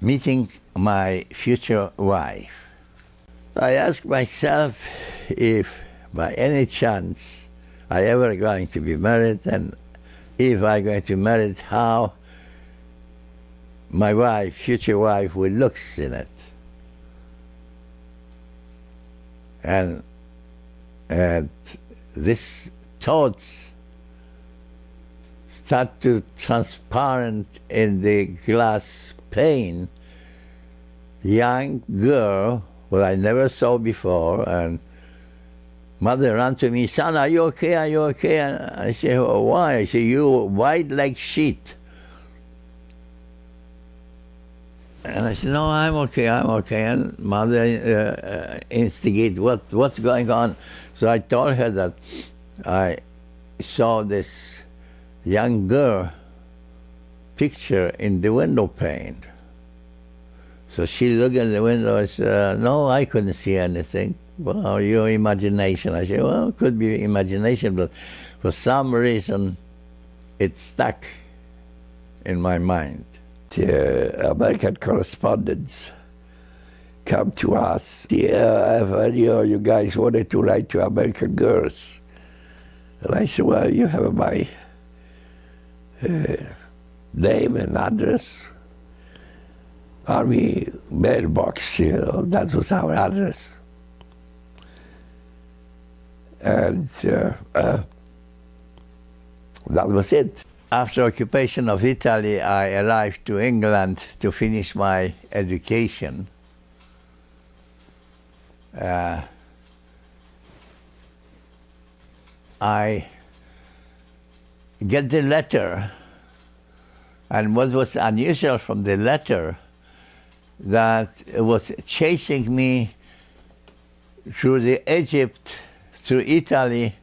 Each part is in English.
meeting my future wife. I asked myself if by any chance I ever going to be married, and if I going to marry, how my wife, future wife, will look in it. And this thoughts start to transparent in the glass pane. Young girl, who I never saw before, and mother ran to me, son, are you okay? Are you okay? And I say, oh, why? I say, you white like sheet. And I said, no, I'm okay, I'm okay. And mother instigate, what's going on? So I told her that I saw this young girl picture in the window pane. So she looked at the window and said, no, I couldn't see anything. Well, your imagination. I said, well, it could be imagination, but for some reason it stuck in my mind. The American correspondents come to us. You guys wanted to write to American girls. And I said, well, you have my name and address. Army mailbox, that was our address. And that was it. After occupation of Italy, I arrived to England to finish my education. I get the letter, and what was unusual from the letter, that it was chasing me through the Egypt, through Italy,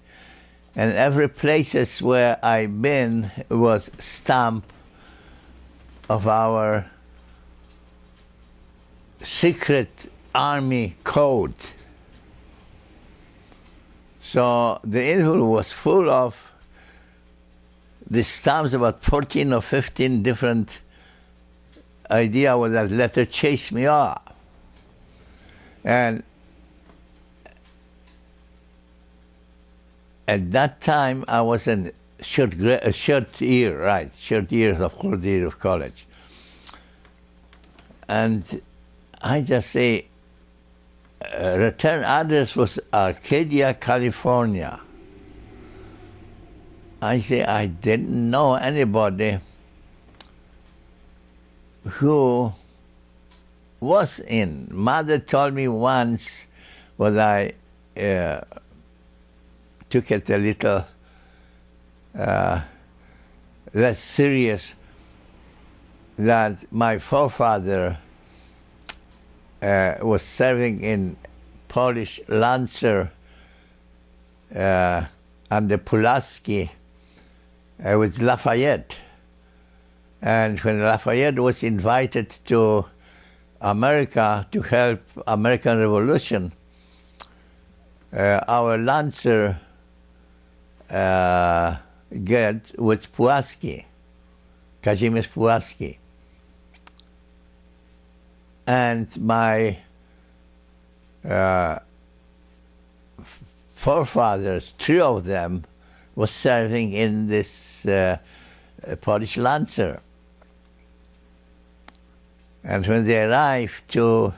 and every places where I've been was stamp of our secret army code. So the envelope was full of the stamps, about 14 or 15 different idea what that letter chased me off. And at that time, I was in short year of college. And I just say, return address was Arcadia, California. I say, I didn't know anybody who was in. Mother told me once, but I took it a little less serious, that my forefather was serving in Polish Lancer under Pulaski with Lafayette. And when Lafayette was invited to America to help American Revolution, our Lancer get with Pulaski, Kazimierz Pulaski. And my forefathers, three of them, was serving in this Polish Lancer. And when they arrived to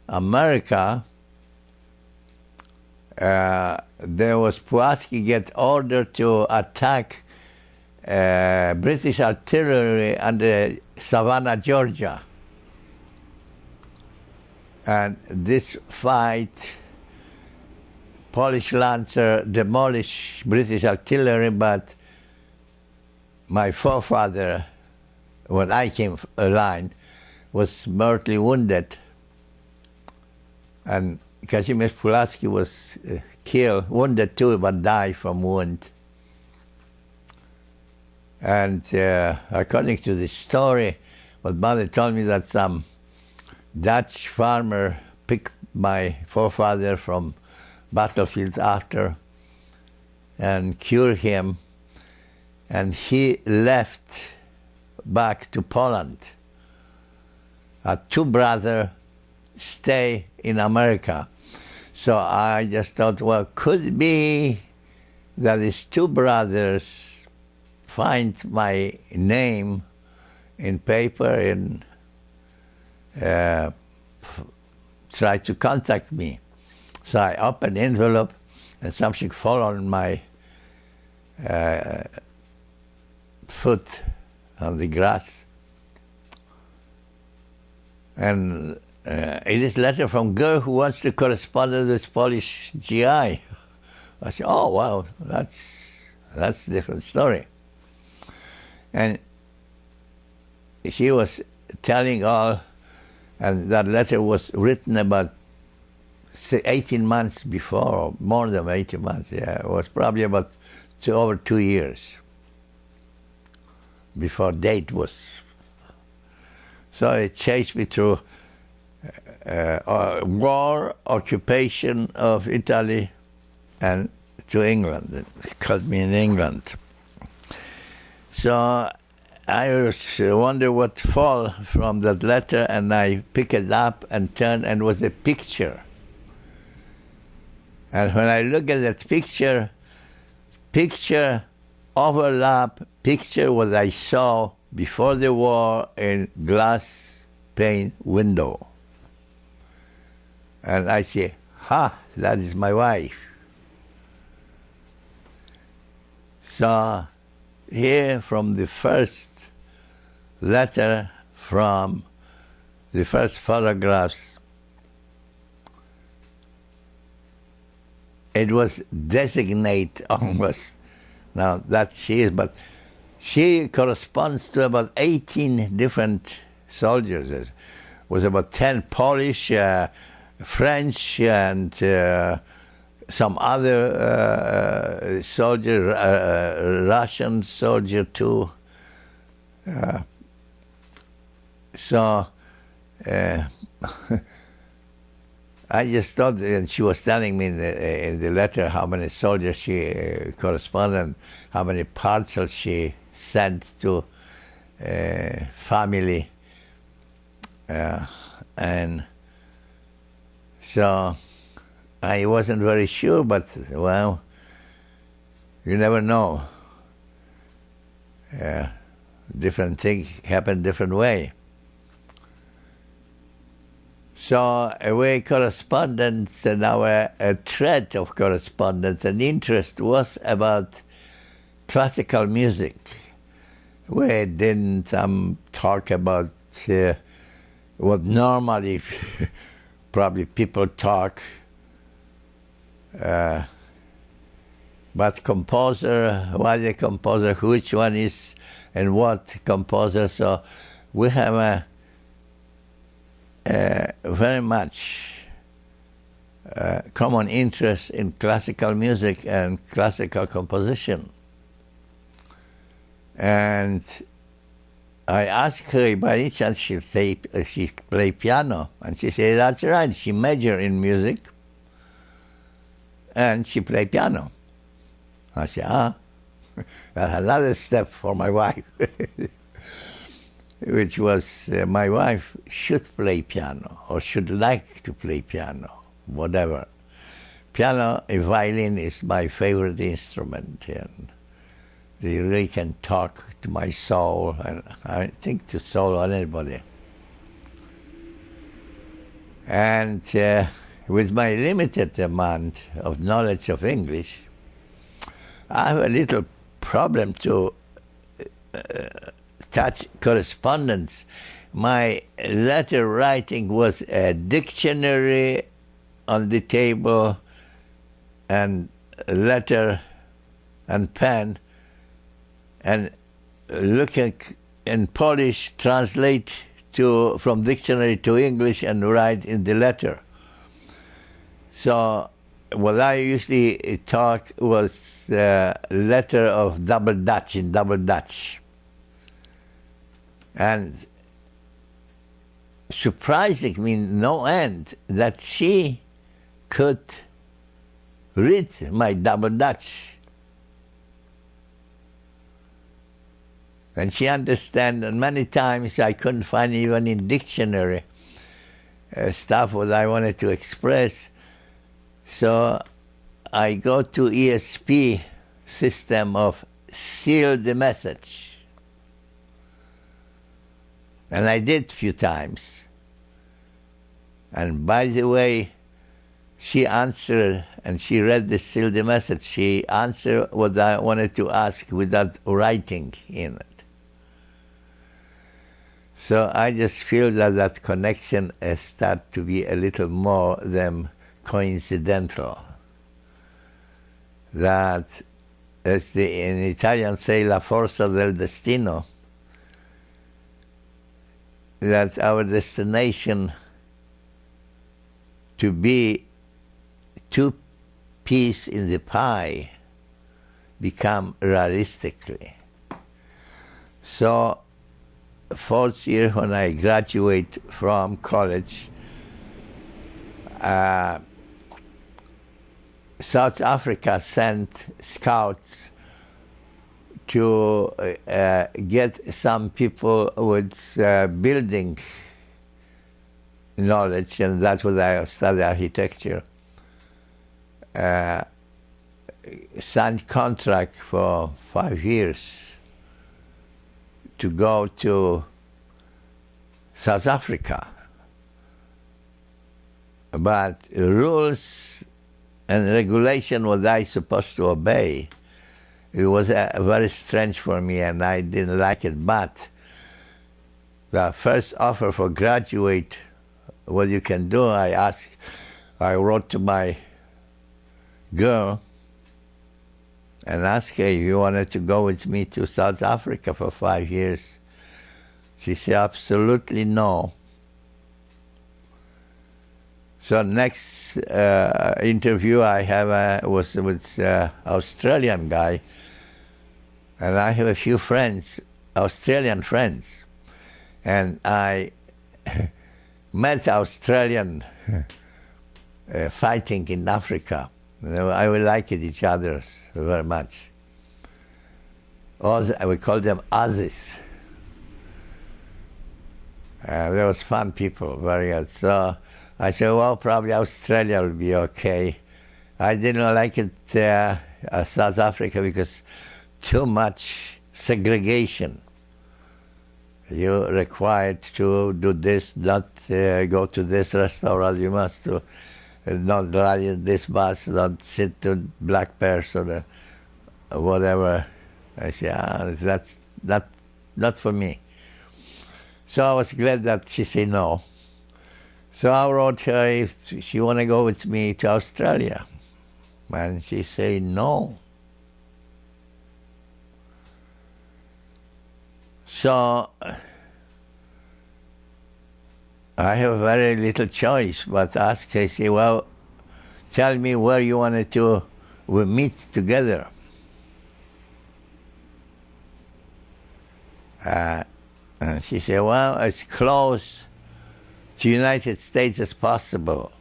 America, there was Pulaski get ordered to attack British artillery under Savannah, Georgia. And this fight, Polish Lancer demolished British artillery, but my forefather, when I came aligned, was mortally wounded. And Kazimierz Pulaski was killed, wounded too, but died from wound. And according to the story, what mother told me, that some Dutch farmer picked my forefather from battlefields after and cured him, and he left back to Poland. two brothers stay in America. So I just thought, well, could it be that these two brothers find my name in paper and try to contact me? So I opened the envelope and something fell on my foot on the grass. And it is a letter from a girl who wants to correspond with Polish GI. I said, oh, wow, that's a different story. And she was telling all, and that letter was written about 18 months before, or more than 18 months, yeah. It was probably about over 2 years before date was. So it chased me through war, occupation of Italy, and to England. It caught me in England. So I was wonder what fell from that letter, and I picked it up and turned, and it was a picture. And when I look at that picture overlap picture what I saw before the war in glass pane window. And I say, ha, that is my wife. So here from the first letter, from the first photographs, it was designate almost now that she is, but she corresponds to about 18 different soldiers. It was about 10 Polish, French, and some other soldier, Russian soldier too. So I just thought, and she was telling me in the letter how many soldiers she corresponded, how many parcels she sent to family. And so I wasn't very sure, but, well, you never know. Different things happen different way. So our correspondence and our thread of correspondence and interest was about classical music. We didn't talk about what normally probably people talk, but composer, why the composer, which one is, and what composer. So we have a very much common interest in classical music and classical composition. And I asked her by any chance she play piano, and she said that's right. She majored in music, and she play piano. I said, that's another step for my wife. Which was my wife should play piano or should like to play piano, whatever. Piano and violin is my favorite instrument, and they really can talk to my soul, and I think to soul on anybody. And with my limited amount of knowledge of English, I have a little problem to touch correspondence. My letter writing was a dictionary on the table and a letter and pen, and looking in Polish, translate from dictionary to English and write in the letter. So what I usually talk was a letter of double Dutch, in double Dutch. And surprising me no end that she could read my double Dutch. And she understands, and many times I couldn't find even in dictionary stuff what I wanted to express. So I go to ESP system of seal the message. And I did a few times. And by the way, she answered, and she read the seal the message. She answered what I wanted to ask without writing in it. So I just feel that that connection starts to be a little more than coincidental. That, as in Italian say, la forza del destino, that our destination to be two pieces in the pie become realistically. So, fourth year when I graduate from college, South Africa sent scouts to get some people with building knowledge, and that's what I studied, architecture. Signed contract for 5 years to go to South Africa. But rules and regulation what I supposed to obey, it was very strange for me and I didn't like it. But the first offer for graduate, what you can do, I wrote to my girl and asked her if you wanted to go with me to South Africa for 5 years. She said, absolutely no. So next interview I have was with Australian guy, and I have a few friends, Australian friends, and I met Australian fighting in Africa. I we liked each other very much. We call them Aussies. They was fun people, very good. So I said, well, probably Australia will be okay. I didn't like it, South Africa, because too much segregation. You're required to do this, not go to this restaurant. You must not ride in this bus, not sit to black person, whatever. I said, that's not for me. So I was glad that she said no. So I wrote her if she want to go with me to Australia. And she said no. So I have very little choice, but ask her, say, well, tell me where you wanted to we meet together. And she said, well, as close to the United States as possible.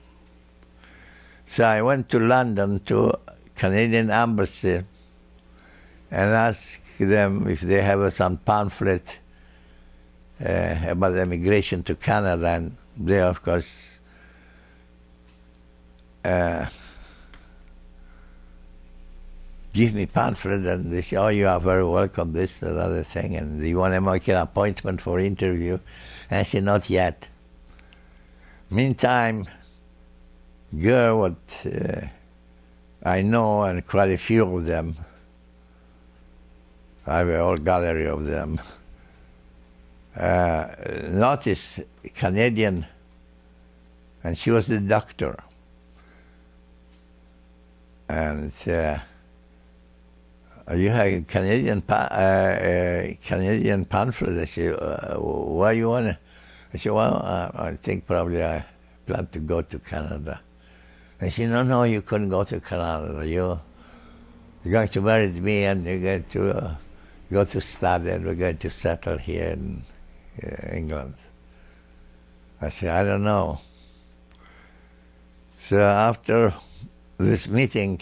So I went to London to Canadian Embassy and asked them if they have some pamphlet about immigration to Canada, and they, of course, give me pamphlet, and they say, oh, you are very welcome, this and other thing, and do you want to make an appointment for interview? And I said, not yet. Meantime, girl, what I know, and quite a few of them, I have a whole gallery of them, notice Canadian, and she was the doctor. And you have a Canadian pamphlet. I said, why you want to? I said, well, I think probably I plan to go to Canada. I said, no, you couldn't go to Canada. You're going to marry me, and you're going to go to study, and we're going to settle here in England. I said, I don't know. So after this meeting,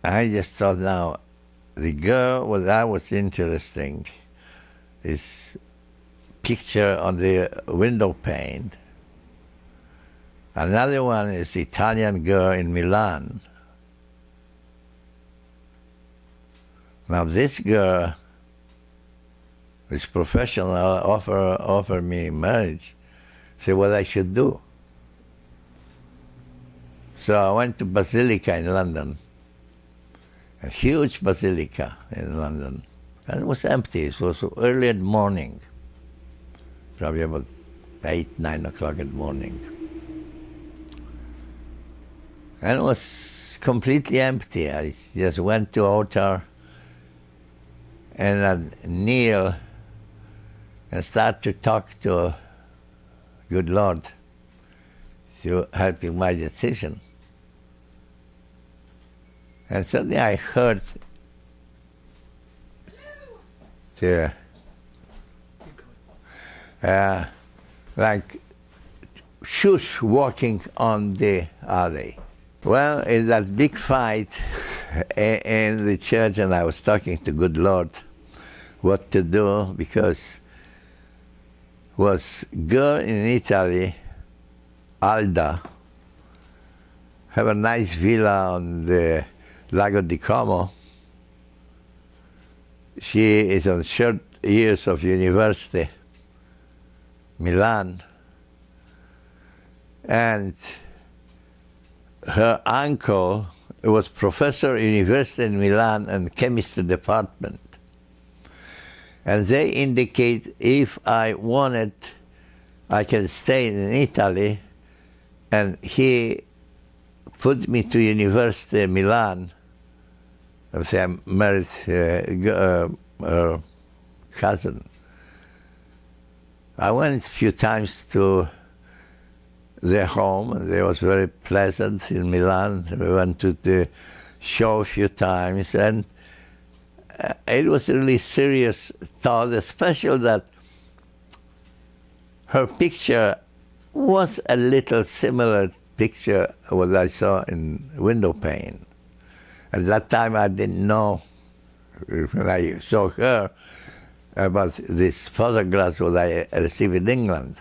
I just thought now, the girl, what that was interesting, is picture on the window pane. Another one is Italian girl in Milan. Now this girl is professional, offer me marriage, say what I should do. So I went to Basilica in London, a huge basilica in London. And it was empty. It was early in the morning, probably about 8, 9 o'clock in the morning. And it was completely empty. I just went to altar and I'd kneel and start to talk to good Lord to helping my decision. And suddenly I heard like shoes walking on the alley. Well, in that big fight in the church, and I was talking to good Lord what to do, because was girl in Italy, Alda, have a nice villa on the Lago di Como. She is on short years of university, Milan, and her uncle was professor at university in Milan and chemistry department. And they indicate if I wanted, I can stay in Italy, and he put me to university in Milan. I married her cousin. I went a few times to their home, and it was very pleasant in Milan. We went to the show a few times, and it was a really serious thought, especially that her picture was a little similar picture what I saw in window pane. At that time I didn't know, when I saw her, about these photographs that I received in England.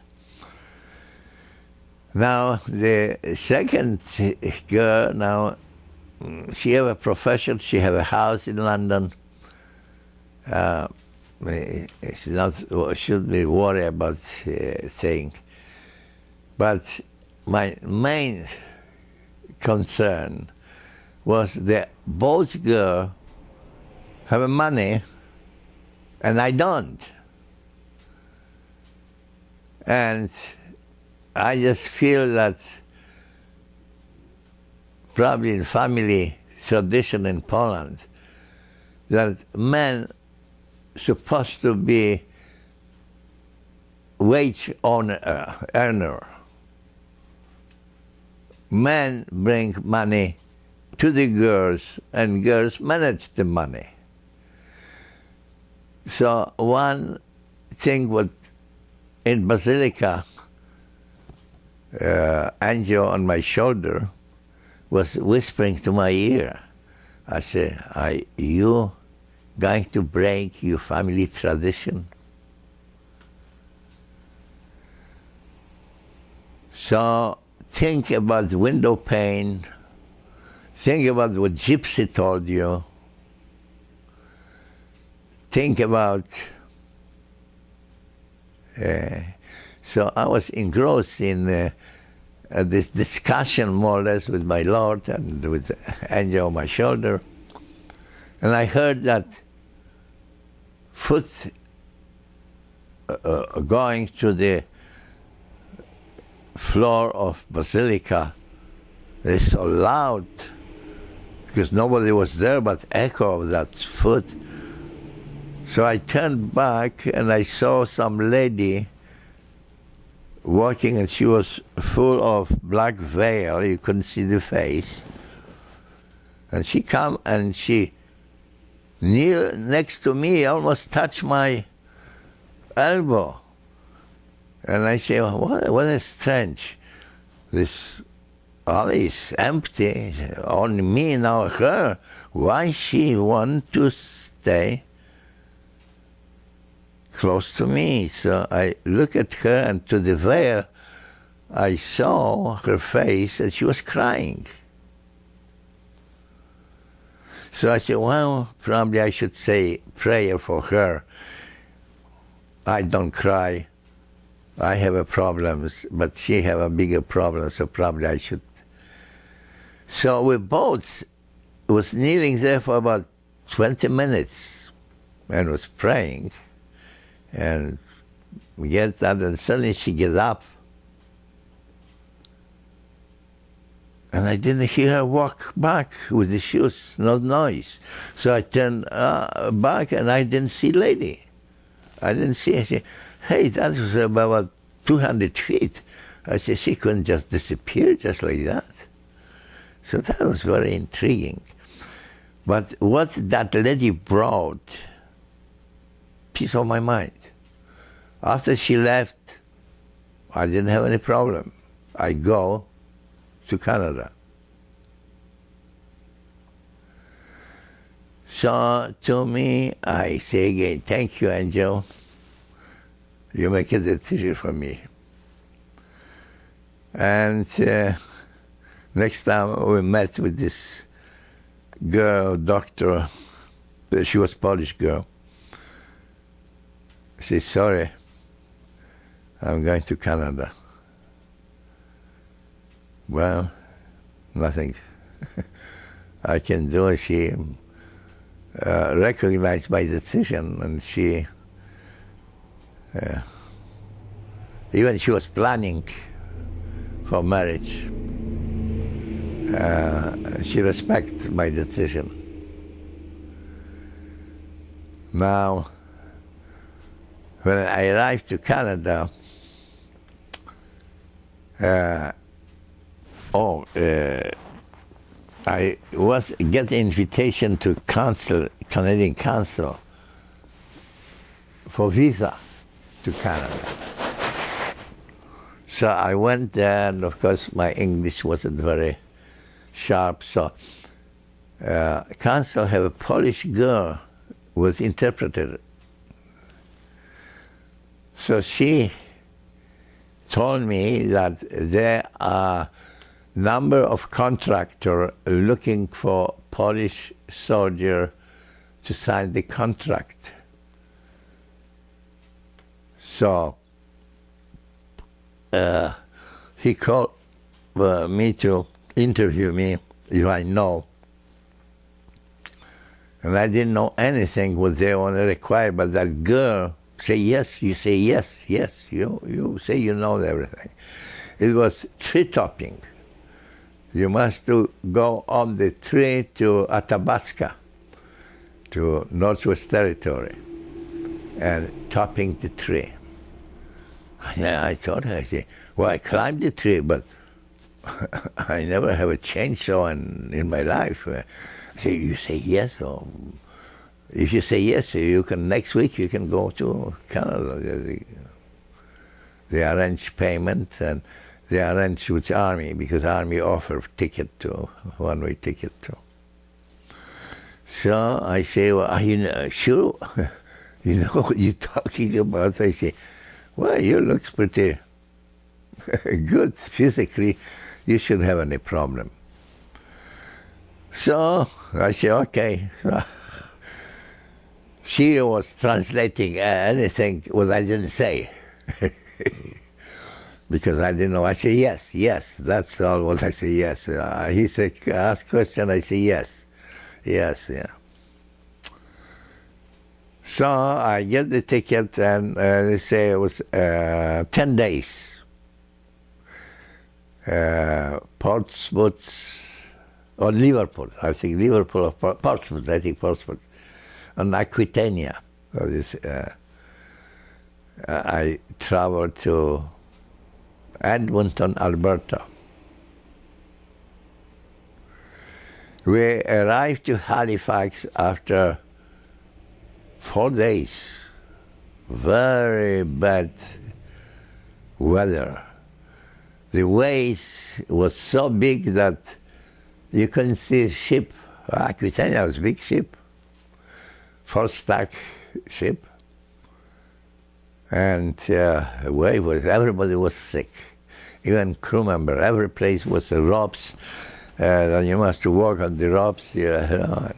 Now the second girl, now she have a profession, she have a house in London. She should be worried about thing. But my main concern was that both girls have money and I don't. And I just feel that probably in family tradition in Poland, that men supposed to be wage earner. Men bring money to the girls, and girls manage the money. So one thing what in Basilica, angel on my shoulder was whispering to my ear. I said, "Are you going to break your family tradition?" So think about the window pane, think about what Gypsy told you, think about, so I was engrossed in this discussion more or less with my Lord and with angel on my shoulder. And I heard that foot going to the floor of Basilica is so loud, because nobody was there, but echo of that foot. So I turned back and I saw some lady walking, and she was full of black veil, you couldn't see the face. And she come and she kneeled next to me, almost touched my elbow. And I say, what is strange? This all is empty, only me now, her. Why she want to stay close to me? So I look at her, and to the veil, I saw her face, and she was crying. So I said, well, probably I should say prayer for her. I don't cry. I have a problems, but she have a bigger problem, so probably I should. So we both was kneeling there for about 20 minutes and was praying. And we get that, and suddenly she gets up. And I didn't hear her walk back with the shoes, no noise. So I turned back, and I didn't see lady. I didn't see her. I said, hey, that was about 200 feet. I said, she couldn't just disappear just like that. So that was very intriguing. But what that lady brought, peace of my mind. After she left, I didn't have any problem. I go to Canada. So to me, I say again, thank you, Angel. You make a decision for me. And next time we met with this girl, doctor, she was Polish girl. She said, sorry, I'm going to Canada. Well, nothing I can do. She recognized my decision, and she even she was planning for marriage. She respects my decision. Now, when I arrived to Canada, I was get invitation to Canadian Council for visa to Canada. So I went there, and of course my English wasn't very sharp. So Council have a Polish girl was interpreter. So she told me that there are number of contractors looking for Polish soldier to sign the contract. So he called me to interview me if I know. And I didn't know anything what they want to require, but that girl say yes, you say yes, yes, you say you know everything. It was tree topping. You must go on the tree to Athabasca, to Northwest Territory, and topping the tree. I told her, I said, well, I climbed the tree, but I never have a chainsaw in my life. I said, you say yes, or if you say yes, you can next week you can go to Canada. They arrange payment, and they arrange with Army, because Army offer ticket to one-way ticket to. So I say, well, are you sure? You know what you're talking about? I say, well, you look pretty good physically. You shouldn't have any problem. So I say, okay. So she was translating anything what I didn't say. Because I didn't know. I say, yes, yes. That's all what I say, yes. He said, ask question, I say, yes. Yes, yeah. So I get the ticket, and they say it was 10 days. Portsmouth, or Liverpool, I think Liverpool or Portsmouth, I think Portsmouth, and Aquitania. So this, I traveled to Edmonton, Alberta. We arrived to Halifax after 4 days. Very bad weather. the waves was so big that you couldn't see a ship. Aquitania was a big ship, 4-stack ship. And the wave was, everybody was sick. Even crew member, every place was the ropes, and you must walk on the ropes, you know.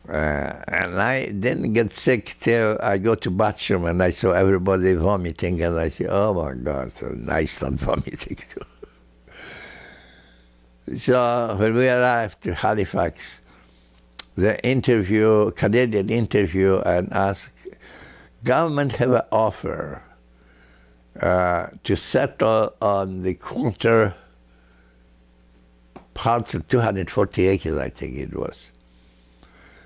And I didn't get sick till I go to bathroom and I saw everybody vomiting, and I said, oh my God, so nice not vomiting too. So when we arrived to Halifax, the Canadian interview, and asked, government have an offer to settle on the quarter parts of 240 acres, I think it was.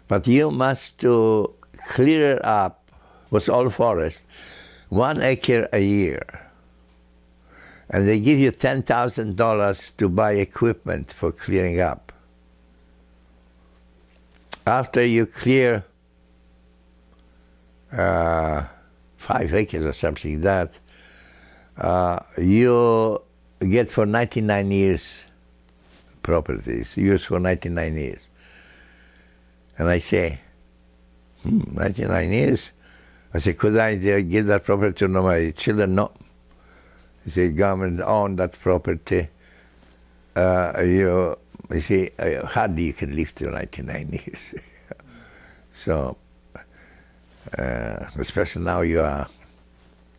But you must to clear it up, was all forest, 1 acre a year. And they give you $10,000 to buy equipment for clearing up. After you clear 5 acres or something like that, you get for 99 years properties, used for 99 years. And I say, 99 years? I say, could I give that property to my children? No. He said, government own that property. You see, hardly you can live to 99 years. So, especially now you are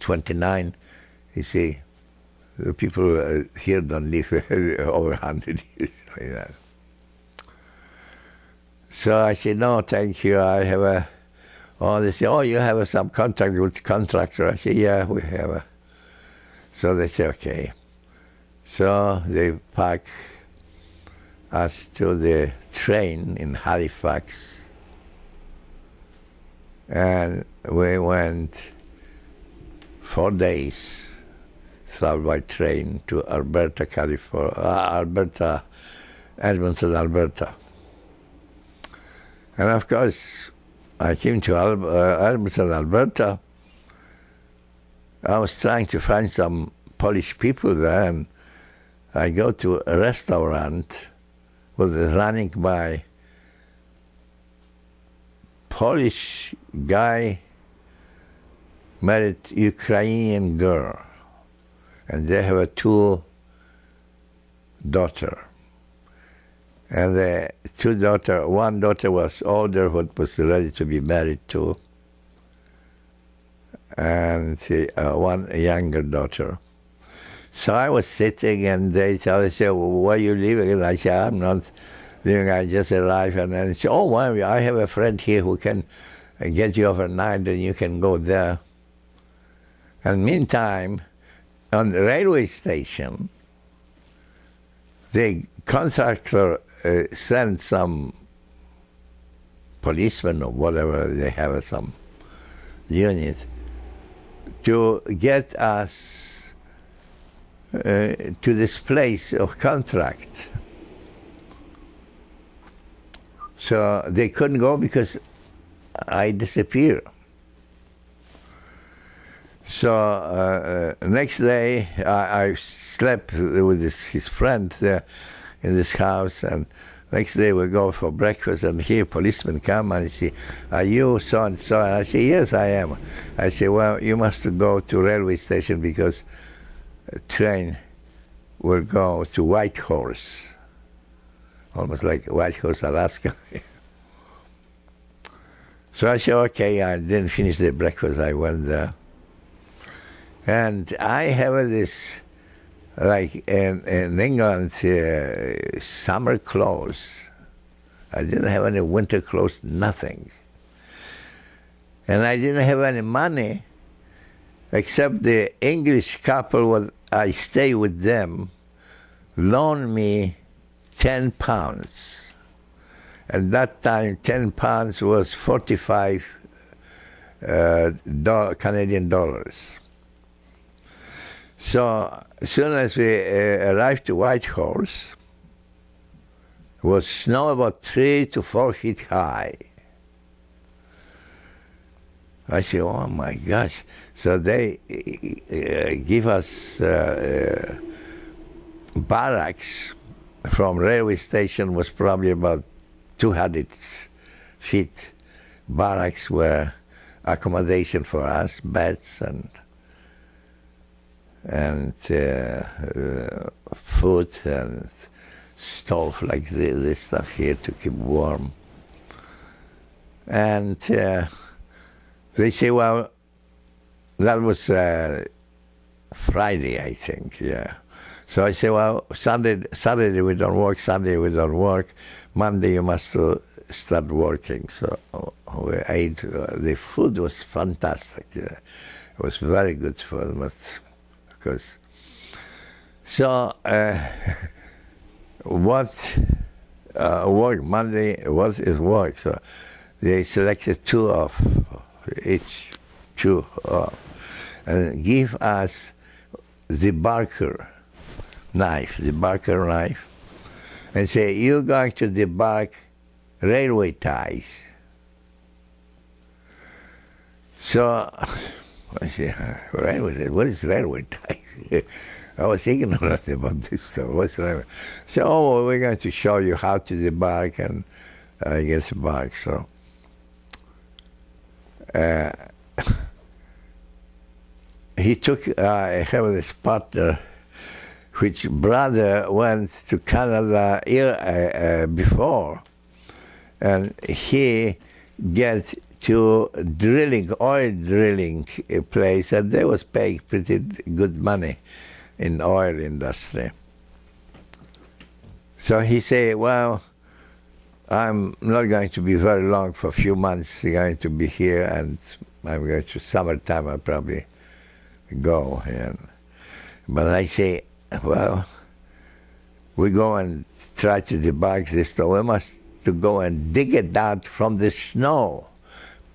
29, you see, the people here don't live over 100 years like that. So I said, no, thank you, I have a, oh, they say, oh, you have some contract with contractor. I said, yeah, we have a. So they say, okay. So they pack us to the train in Halifax, and we went 4 days, traveled by train to Alberta, California, Edmonton, Alberta. And of course, I came to Edmonton, Alberta. I was trying to find some Polish people there, and I go to a restaurant with running by Polish guy married Ukrainian girl, and they have a 2 daughters. And the 2 daughters, one daughter was older, but was ready to be married too, and one younger daughter. So I was sitting, and they said, well, where are you living? And I said, I'm not living, I just arrived. And then they said, oh, well, I have a friend here who can get you overnight, and you can go there. And meantime, on the railway station, the contractor sent some policemen or whatever, they have some unit, to get us to this place of contract. So they couldn't go because I disappeared. So next day I slept with his friend there in this house, and next day we go for breakfast, and here policemen come and say, are you so and so? And I say, yes, I am. I say, well, you must go to railway station because a train will go to Whitehorse, almost like Whitehorse, Alaska. So I said, okay, I didn't finish the breakfast, I went there. And I have this, like in England, summer clothes. I didn't have any winter clothes, nothing. And I didn't have any money, except the English couple, I stay with them, loaned me 10 pounds. At that time, 10 pounds was 45 Canadian dollars. So as soon as we arrived to Whitehorse, it was snow about 3 to 4 feet high. I say, oh my gosh. So they give us barracks from railway station, was probably about 200 feet. Barracks were accommodation for us, beds and food and stove like this stuff here to keep warm. And they say, well, that was Friday, I think, yeah. So I say, well, Saturday we don't work, Sunday we don't work, Monday you must start working. So we ate, the food was fantastic, yeah. It was very good food, but because, so what work, Monday, what is work? So they selected two of each, and give us the Barker knife, and say, you're going to debark railway ties. So I say, what is railway ties? I was ignorant about this stuff. What's railway? So, oh, well, we're going to show you how to debark and I guess bark. So he took, I have this partner, which brother went to Canada year before, and he get to oil drilling place, and they was paying pretty good money in oil industry. So he said, well, I'm not going to be very long, for a few months I'm going to be here, and I'm going to summertime I'll probably go. But I say, well, we go and try to debark this, so we must to go and dig it out from the snow,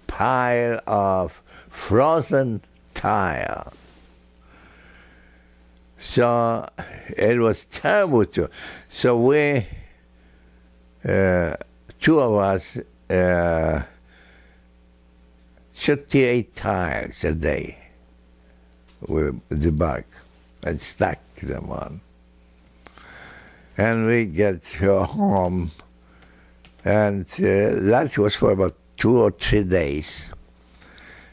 pile of frozen tire. So it was terrible too. So we, two of us, 38 tires a day with the bark and stack them on. And we get home, and that was for about 2 or 3 days.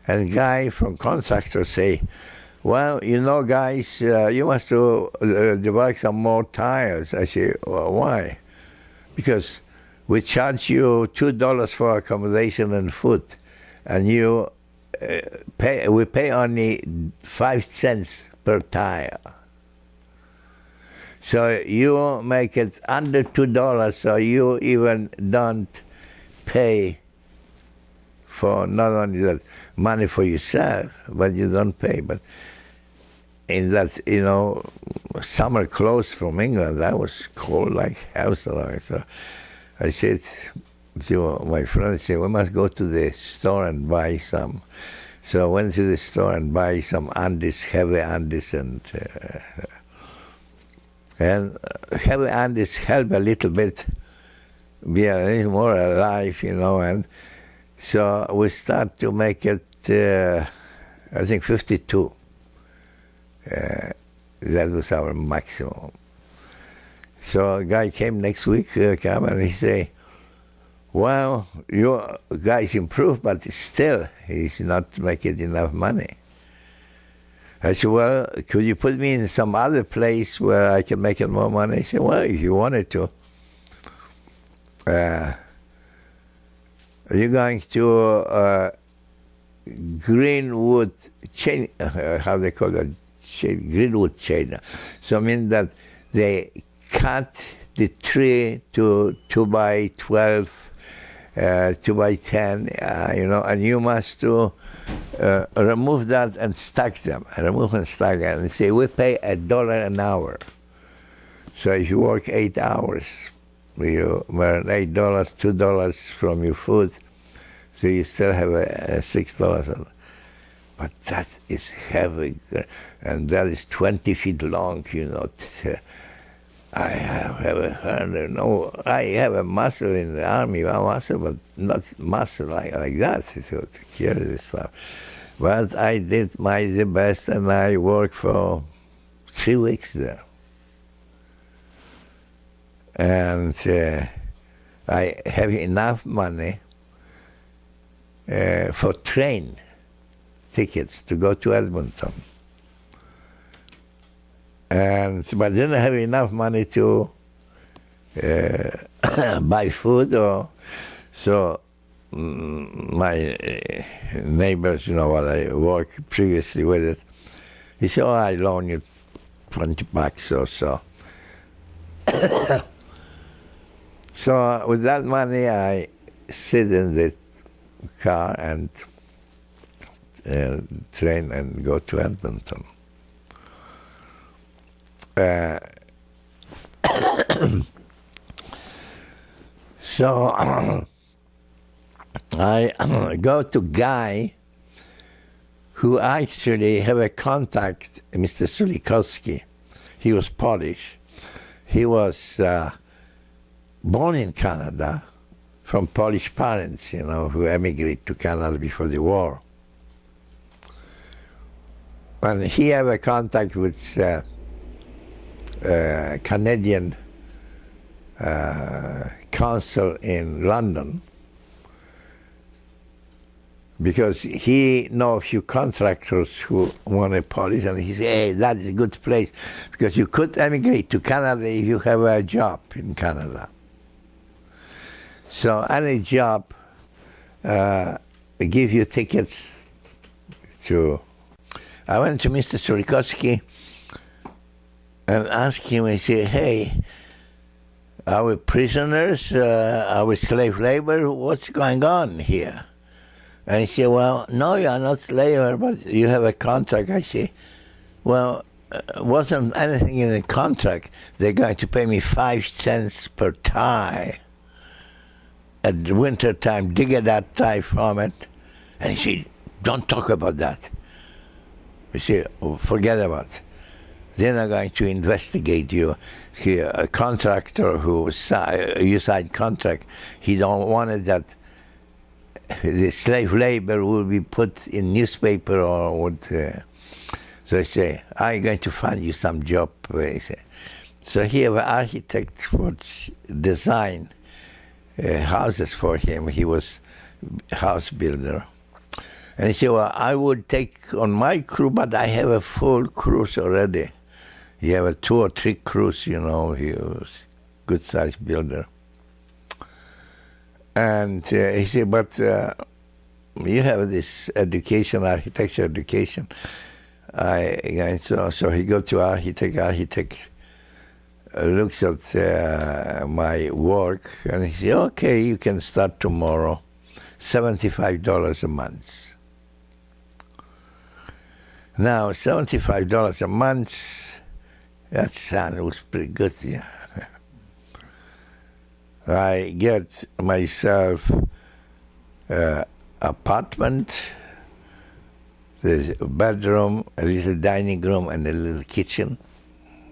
And guy from contractor say, well, you know, guys, you must debark some more tires. I say, well, why? Because we charge you $2 for accommodation and food, and you we pay only 5 cents per tire. So you make it under $2, so you even don't pay for not only that money for yourself, but you don't pay. But in that, you know, summer clothes from England, that was cold like hell. So I said to my friend, I said, we must go to the store and buy some. So I went to the store and buy some Andes, heavy Andes, and heavy Andes help a little bit be a little more alive, you know, and so we start to make it, I think 52. That was our maximum. So a guy came next week, came and he say, well, you guys improved, but still he's not making enough money. I said, well, could you put me in some other place where I can make more money? He said, well, if you wanted to. You're going to Greenwood chain, how they call that? Greenwood chain. So I mean that they cut the tree to 2 by 12, 2 by 10, you know, and you must remove that and stack them, remove and stack them, and say, we pay $1 an hour. So if you work 8 hours, you earn $8, $2 from your food, so you still have $6. But that is heavy, and that is 20 feet long, you know. I have a muscle in the army, one muscle, but not muscle like that to carry this stuff. But I did the best, and I worked for 3 weeks there. And I have enough money for train tickets to go to Edmonton. But I didn't have enough money to buy food, so my neighbors, what I worked previously with it, he said, I loan you $20 or so. So with that money, I sit in the car and train and go to Edmonton. So I go to Guy, who actually have a contact, Mr. Sulikowski. He was Polish. He was born in Canada from Polish parents, who emigrated to Canada before the war. And he have a contact with Canadian consul in London, because he knows a few contractors who want a Polish, and he said, hey, that is a good place, because you could emigrate to Canada if you have a job in Canada. So any job give you tickets to... I went to Mr. Sulikowski and asked him, I said, hey, are we prisoners? Are we slave labor? What's going on here? And he said, well, no, you are not slave labor, but you have a contract. I say, well, wasn't anything in the contract. They're going to pay me 5 cents per tie at the winter time, dig that tie from it. And he said, don't talk about that. I said, forget about it. They're not going to investigate you. A contractor who you signed contract, he don't want it that the slave labor will be put in newspaper or what. So I say, I'm going to find you some job. I say. So he have an architect for design houses for him. He was a house builder. And he said, well, I would take on my crew, but I have a full cruise already. He have a 2 or 3 crews, he was a good-sized builder. And he said, but you have this education, architecture education. So he go to architect looks at my work, and he said, okay, you can start tomorrow, $75 a month. Now, $75 a month, that sounds pretty good, yeah. I get myself apartment, the bedroom, a little dining room, and a little kitchen.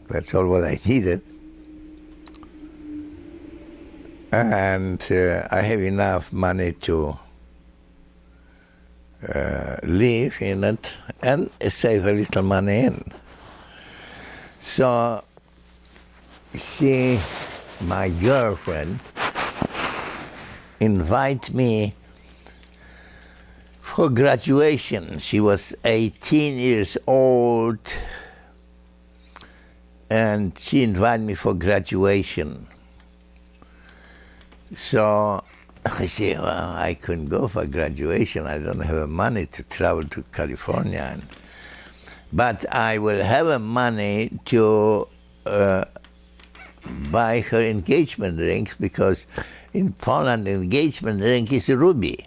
That's all what I needed. And I have enough money to live in it and save a little money in. So my girlfriend, invite me for graduation. She was 18 years old, and she invited me for graduation. So I said, well, I couldn't go for graduation. I don't have the money to travel to California. But I will have the money to buy her engagement rings, because in Poland, engagement ring is a ruby.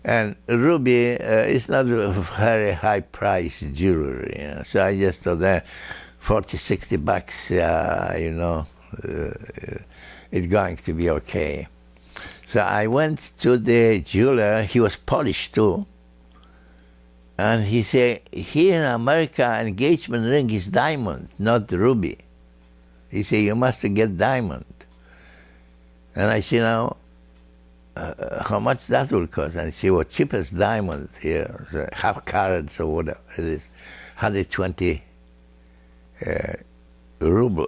And ruby is not a very high price jewelry. So I just thought that $40, $60, it's going to be okay. So I went to the jeweler. He was Polish too. And he said, here in America, engagement ring is diamond, not ruby. He said, you must get diamond. And I said, now, how much that will cost? And she was cheapest diamond here, half carats or whatever it is, 120 ruble,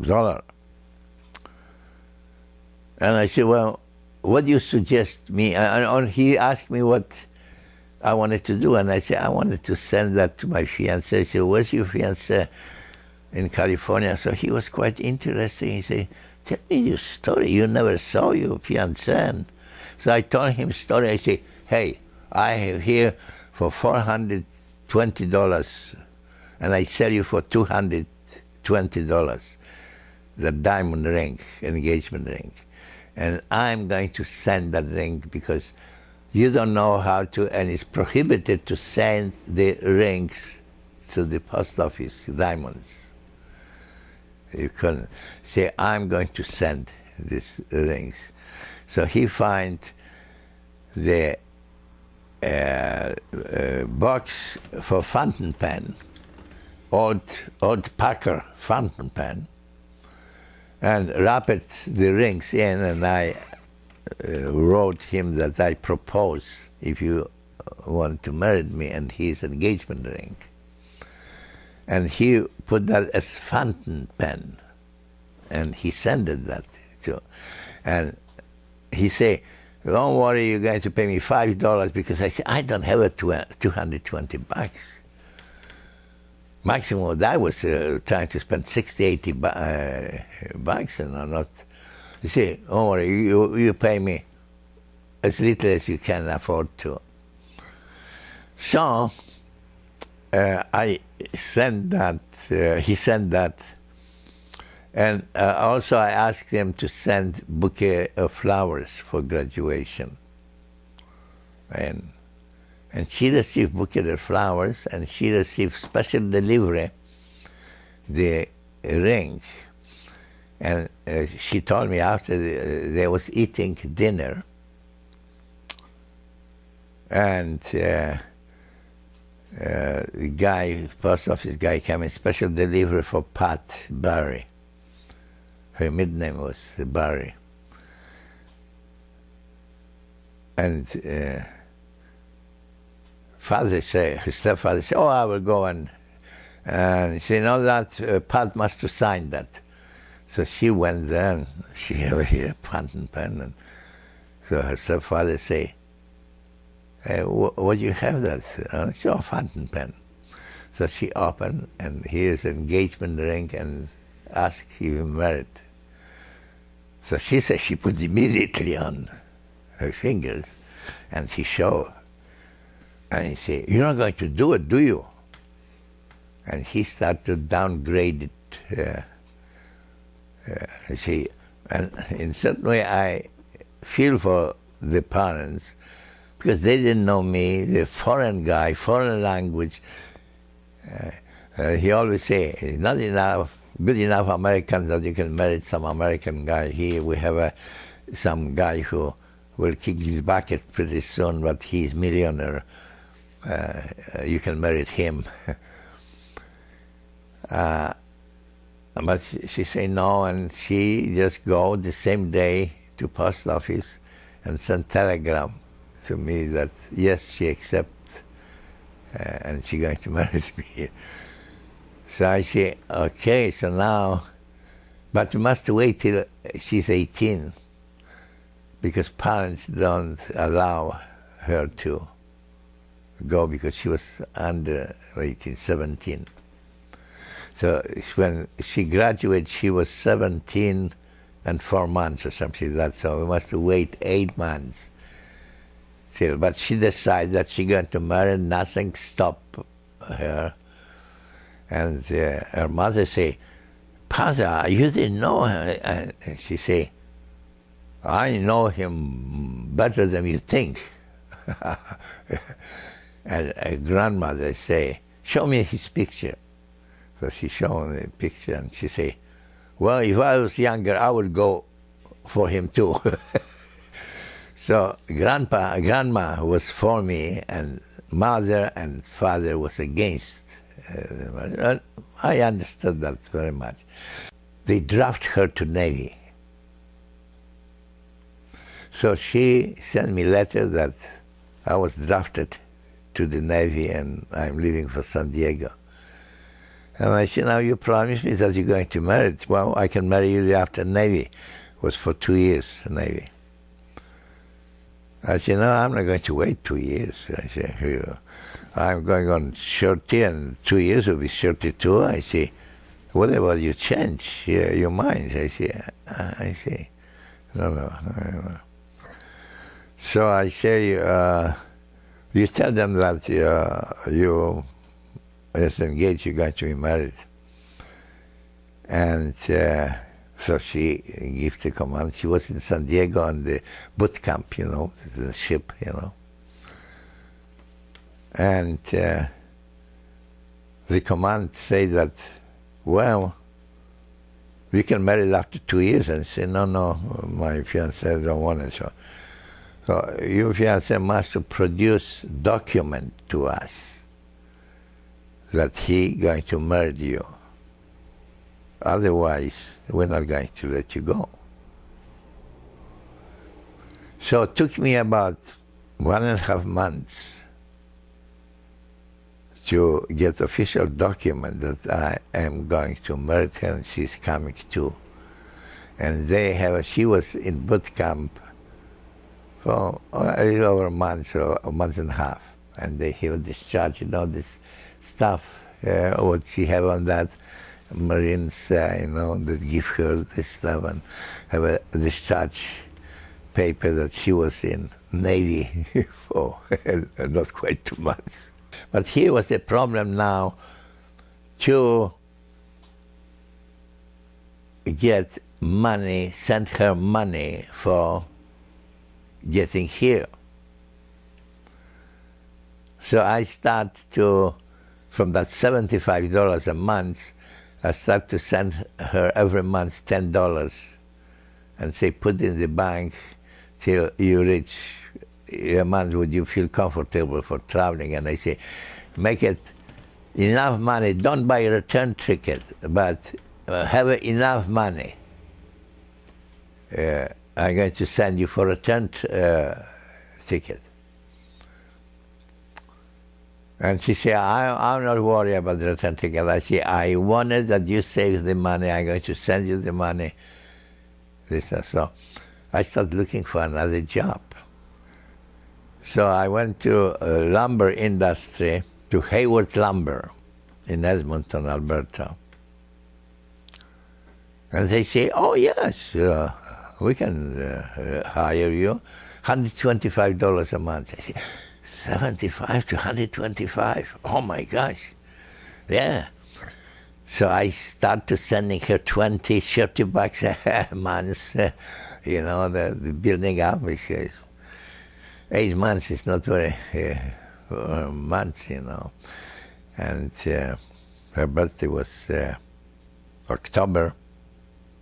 dollar. And I said, well, what do you suggest me? And he asked me what I wanted to do, and I said, I wanted to send that to my fiancée. He said, where's your fiancée? In California. So he was quite interested. He said, tell me your story. You never saw your fiancée. So I told him story. I said, hey, I have here for $420, and I sell you for $220, the diamond ring, engagement ring. And I'm going to send that ring because you don't know how to, and it's prohibited to send the rings to the post office, diamonds. You can say, I'm going to send these rings. So he find the box for fountain pen, old Packer fountain pen, and wrapped the rings in, and I wrote him that I propose if you want to marry me, and his engagement ring. And he put that as fountain pen, and he sent that to. And he said, don't worry, you're going to pay me $5, because I said, I don't have a $220. Maximum that I was trying to spend 60, 80 bucks, and I'm not. You see, don't worry, you pay me as little as you can afford to. So I sent that, he sent that, and also I asked him to send bouquet of flowers for graduation. And she received bouquet of flowers, and she received special delivery, the ring. And she told me after they was eating dinner, and the guy, post office guy, came in, special delivery for Pat Barry. Her middle name was Barry. And father said, her stepfather said, oh, I will go and she said, no, that Pat must have signed that. So she went there, and she had here a fountain pen, and so her stepfather say, hey, what do you have that? She said, oh, fountain pen. So she opened, and here's an engagement ring, and asked if you married. So she said she put immediately on her fingers, and he showed. And he said, you're not going to do it, do you? And he started to downgrade it. See, and in certain way I feel for the parents, because they didn't know me, the foreign guy, foreign language. He always say, it's not enough, good enough Americans that you can marry some American guy. Here we have some guy who will kick his bucket pretty soon, but he's millionaire. You can marry him. But she said no, and she just go the same day to post office and sent telegram to me that yes, she accepts and she going to marry me. So I say, okay, so now, but you must wait till she's 18, because parents don't allow her to go because she was under 18, 17. So when she graduated, she was 17 and 4 months or something like that. So we must wait 8 months till. But she decided that she's going to marry. Nothing stopped her. And her mother say, Father, you didn't know him. And she say, I know him better than you think. And her grandmother say, show me his picture. So she showed me the picture, and she say, well, if I was younger, I would go for him too. So grandma was for me, and mother and father was against I understood that very much. They draft her to Navy. So she sent me a letter that I was drafted to the Navy and I'm leaving for San Diego. And I said, now you promised me that you're going to marry. Well, I can marry you after Navy. It was for 2 years, Navy. I said, no, I'm not going to wait 2 years. I said, I'm going on 30 and 2 years will be 32. I say, whatever you change your mind. I say, no. So I say, you tell them that you is engaged, you're going to be married. And so she gives the command. She was in San Diego on the boot camp, the ship, And the command said that, well, we can marry after 2 years. And I said, no, my fiancé don't want it. So your fiancé must produce document to us that he going to marry you. Otherwise, we're not going to let you go. So it took me about 1.5 months to get official document that I am going to marry her and she's coming too. And she was in boot camp for a little over a month or a month and a half. And they have discharged, this stuff, what she have on that, Marines, that give her this stuff and have a discharge paper that she was in Navy for not quite 2 months. But here was the problem now to get money, send her money for getting here. So I start to, from that $75 a month, I start to send her every month $10 and say, put in the bank till you reach a month would you feel comfortable for traveling. And I say, make it enough money, don't buy a return ticket, but have enough money. I'm going to send you for a return ticket. And she said, I'm not worried about the return ticket. I say, I wanted that you save the money. I'm going to send you the money. So I started looking for another job. So I went to lumber industry, to Hayward Lumber in Edmonton, Alberta. And they say, oh, yes, we can hire you, $125 a month. I say, 75 to 125. Oh my gosh. Yeah. So I start to sending her 20, 30 bucks a month, the building up, because 8 months is not very months, And her birthday was October,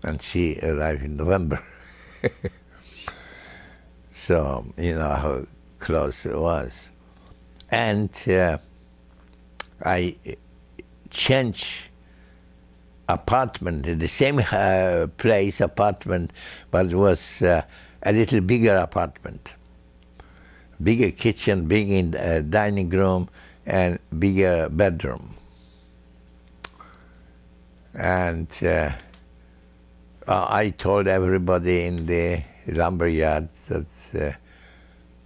and she arrived in November. So, how close it was. And I changed apartment, in the same apartment, but it was a little bigger apartment. Bigger kitchen, bigger dining room, and bigger bedroom. And I told everybody in the lumberyard that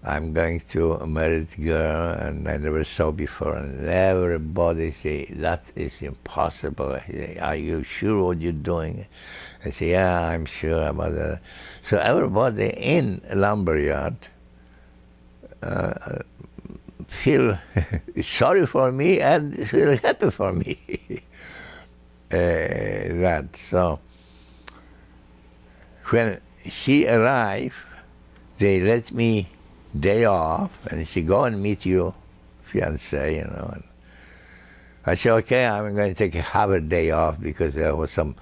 I'm going to marry a girl and I never saw before. And everybody say, that is impossible. I say, are you sure what you're doing? I say, yeah, I'm sure about that. So everybody in a lumberyard feel sorry for me and feel happy for me. So when she arrived, they let me day off, and she go and meet your fiancé, And I said, okay, I'm going to take a half a day off because there was some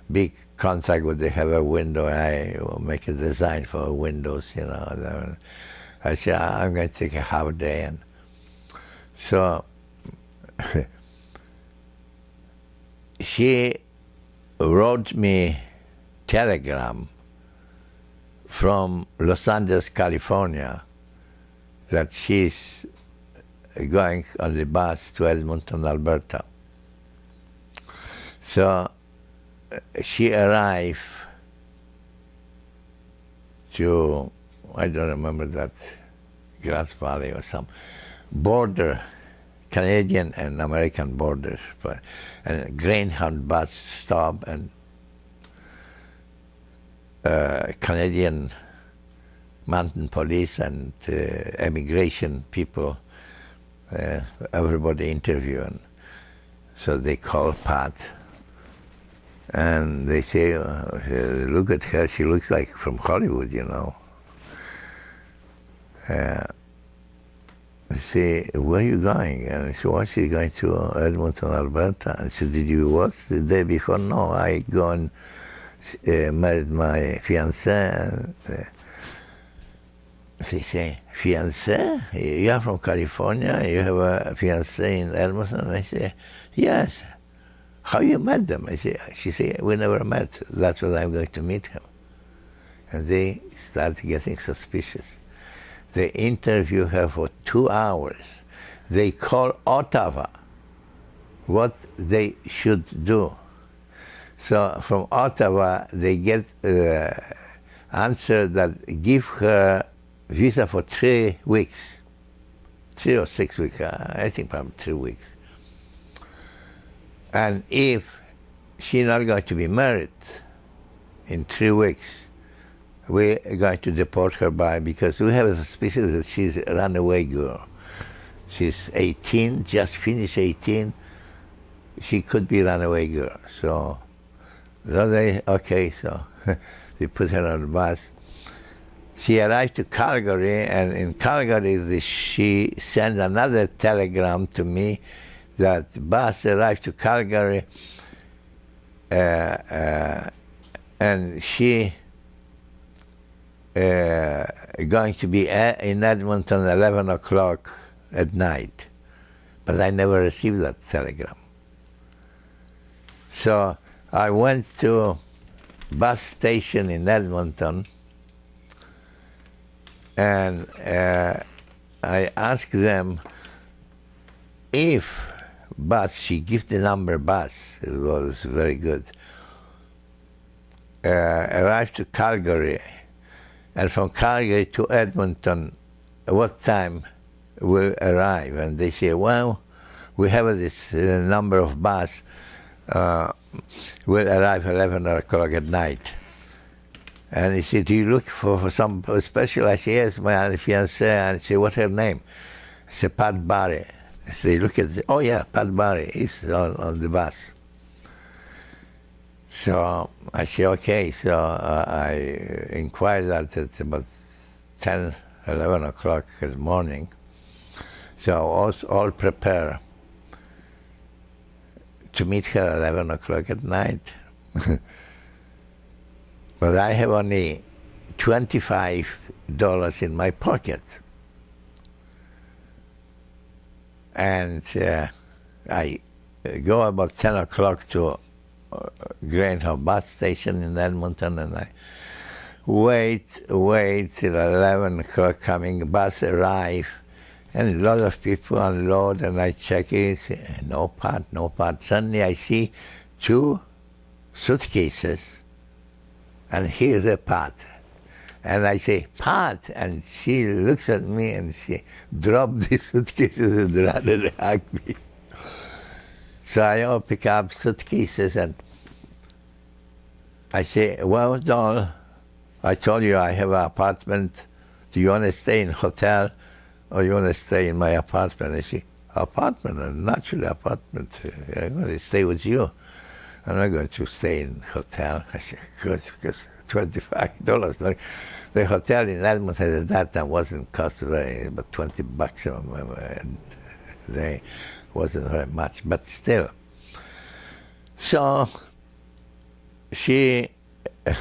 big contract where they have a window, and I will make a design for windows, I said, I'm going to take a half a day. And so she wrote me telegram from Los Angeles, California, that she's going on the bus to Edmonton, Alberta. So she arrived to, I don't remember that, Grass Valley or some border, Canadian and American borders, and a Greyhound bus stop, and Canadian mountain police and immigration people, everybody interviewing. So they call Pat, and they say, look at her, she looks like from Hollywood, you know. I say, where are you going? And I said, well, she's going to Edmonton, Alberta. And I said, did you what the day before? No, I go and married my fiancée. They say, fiancée? You are from California? You have a fiancée in Edmonton? And I say, yes. How you met them? She said, we never met. That's what I'm going to meet him. And they started getting suspicious. They interview her for 2 hours. They call Ottawa what they should do. So from Ottawa, they get answer that give her visa for 3 weeks, 3 or 6 weeks, I think probably 3 weeks. And if she's not going to be married in 3 weeks, we're going to deport her because we have a suspicion that she's a runaway girl. She's 18, just finished 18. She could be a runaway girl. So they put her on the bus. She arrived to Calgary, and in Calgary she sent another telegram to me that the bus arrived to Calgary, and she going to be in Edmonton 11 o'clock at night. But I never received that telegram. So I went to bus station in Edmonton, and I asked them if bus, she gave the number bus, it was very good, arrived to Calgary, and from Calgary to Edmonton, what time will arrive? And they say, well, we have this number of bus, will arrive 11 o'clock at night. And he said, do you look for some special? I said, yes, my fiancée. And he said, what's her name? I said, Pat Barry. I said, look at it. Oh yeah, Pat Barry is on the bus. So I said, okay. So I inquired that at about 10, 11 o'clock in the morning. So I was all prepared to meet her at 11 o'clock at night. But I have only $25 in my pocket. And I go about 10 o'clock to Greyhound bus station in Edmonton, and I wait till 11 o'clock coming, bus arrive, and a lot of people unload, and I check it, no part, no part. Suddenly I see 2 suitcases, and here's a part. And I say, Pat, and she looks at me and she dropped the suitcases and ran and hugged me. So I all pick up suitcases and I say, well, doll, I told you I have an apartment. Do you want to stay in a hotel or you want to stay in my apartment? I say, apartment, a natural apartment. I'm going to stay with you. I'm not going to stay in a hotel. I said, good, because $25. The hotel in Edmonton at that time wasn't cost very, but $20 a day wasn't very much, but still. So she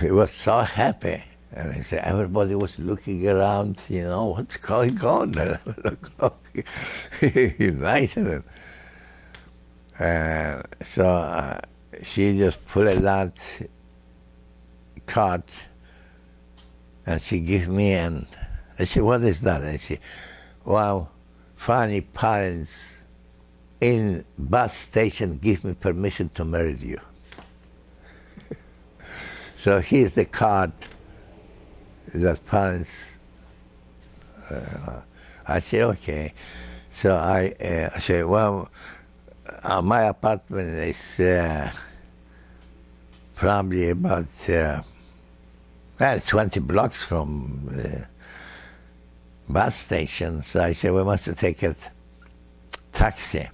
was so happy, and I said everybody was looking around, you know, what's going on? 11 o'clock, night, and so she just pulled that card and she gave me, and I said, what is that? And she, wow, funny parents in bus station give me permission to marry you. So here's the card that parents, I say, okay. So I say, well, my apartment is probably about 20 blocks from the bus station. So I said, we must take a taxi.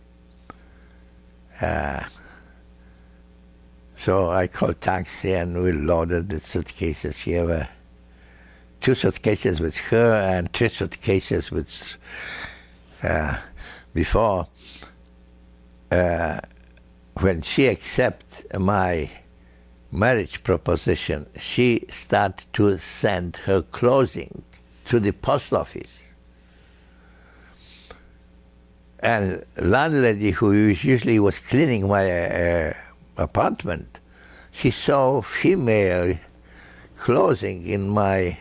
So I called taxi and we loaded the suitcases. She had 2 suitcases with her and 3 suitcases with before. When she accepted my marriage proposition, she started to send her clothing to the post office. And landlady, who usually was cleaning my apartment, she saw female clothing in my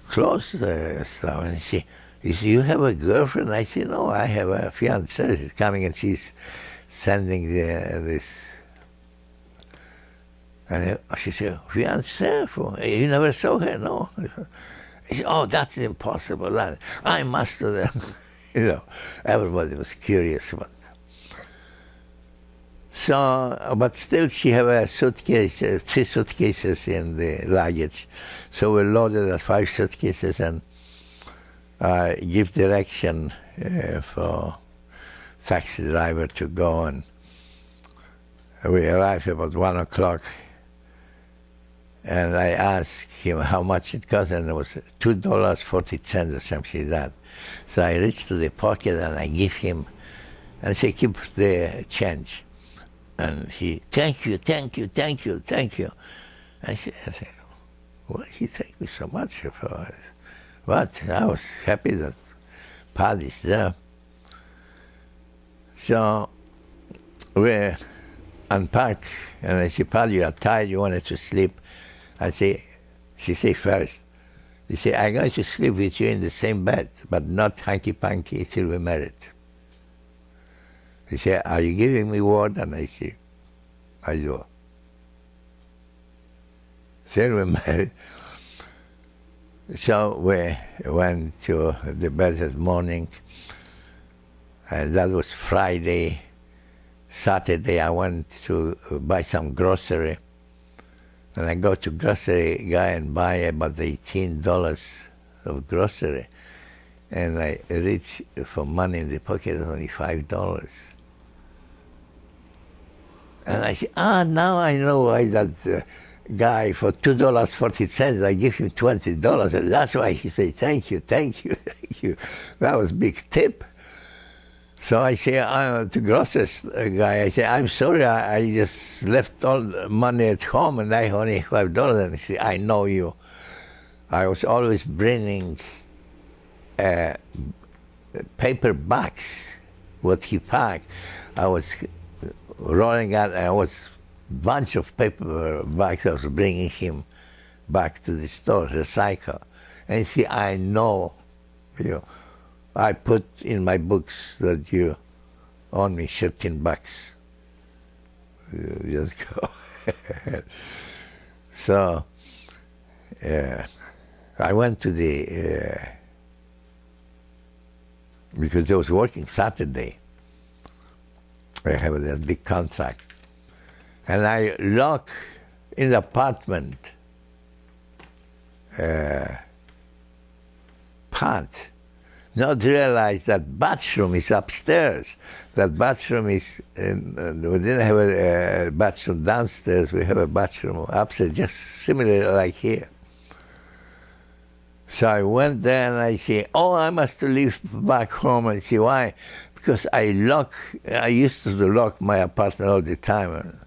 clothes stuff, and she said, you have a girlfriend? I said, no, I have a fiancée. She's coming and she's sending this. And she said, fiancée? You never saw her? No. I said, oh, that's impossible. I must do that. You know, everybody was curious about that. So, but still she had a suitcase, 3 suitcases in the luggage. So we loaded the 5 suitcases and give direction for taxi driver to go, and we arrived about 1 o'clock. And I asked him how much it cost, and it was $2.40 or something like that. So I reached to the pocket and I give him, and I say, keep the change. And he, thank you, thank you, thank you, thank you. I said, why he thank me so much for it? But I was happy that Paddy's there. So we unpacked, and I said, Paddy, you are tired, you wanted to sleep. She said first, she said, I'm going to sleep with you in the same bed, but not hanky-panky till we're married. He said, are you giving me word? And I said, I do. Till we're married. So we went to the bed that morning, and that was Friday. Saturday I went to buy some grocery. And I go to grocery guy and buy about $18 of grocery. And I reach for money in the pocket, only $5. And I say, now I know why that guy for $2.40, I give him $20. And that's why he said, thank you, thank you, thank you. That was big tip. So I say to grocery guy, I say, I'm sorry, I just left all the money at home and I only $5. And he said, I know you. I was always bringing paper bags, what he packed. I was rolling out, and I was bunch of paper bags I was bringing him back to the store, recycle. And he said, I know you. I put in my books that you owe me $13. You just go. So I went to the, because I was working Saturday. I have that big contract. And I lock in the apartment part. Not realize that bathroom is upstairs. That bathroom is, we didn't have a bathroom downstairs, we have a bathroom upstairs, just similar like here. So I went there and I say, oh, I must leave back home. And say, why? Because I used to lock my apartment all the time. And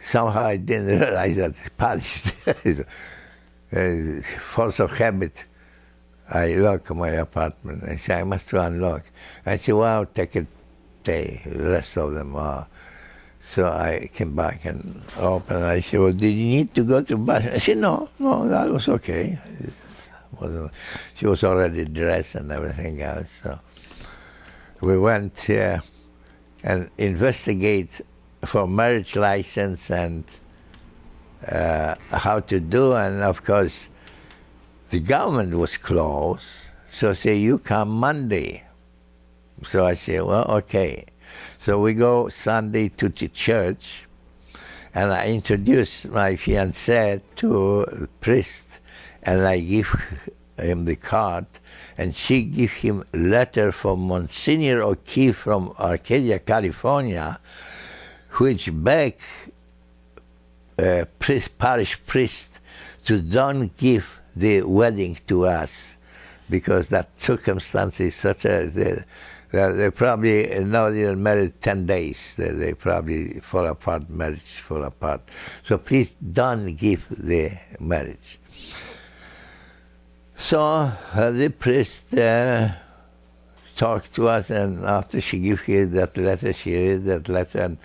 somehow I didn't realize that Paddy is force of habit. I lock my apartment. I say, I must unlock. I say, well, take it, the rest of them are. So I came back and opened. I said, well, did you need to go to bath? I said, no, that was okay. She was already dressed and everything else. So we went and investigate for marriage license and how to do. And of course, the government was closed. So say, you come Monday. So I say, well, okay. So we go Sunday to the church, and I introduce my fiancée to the priest, and I give him the card, and she give him a letter from Monsignor O'Keefe from Arcadia, California, which beg parish priest to don't give the wedding to us, because that circumstance is such a... They probably not even married 10 days. They probably fall apart, marriage fall apart. So please don't give the marriage. So the priest talked to us, and after she gave her that letter, she read that letter, and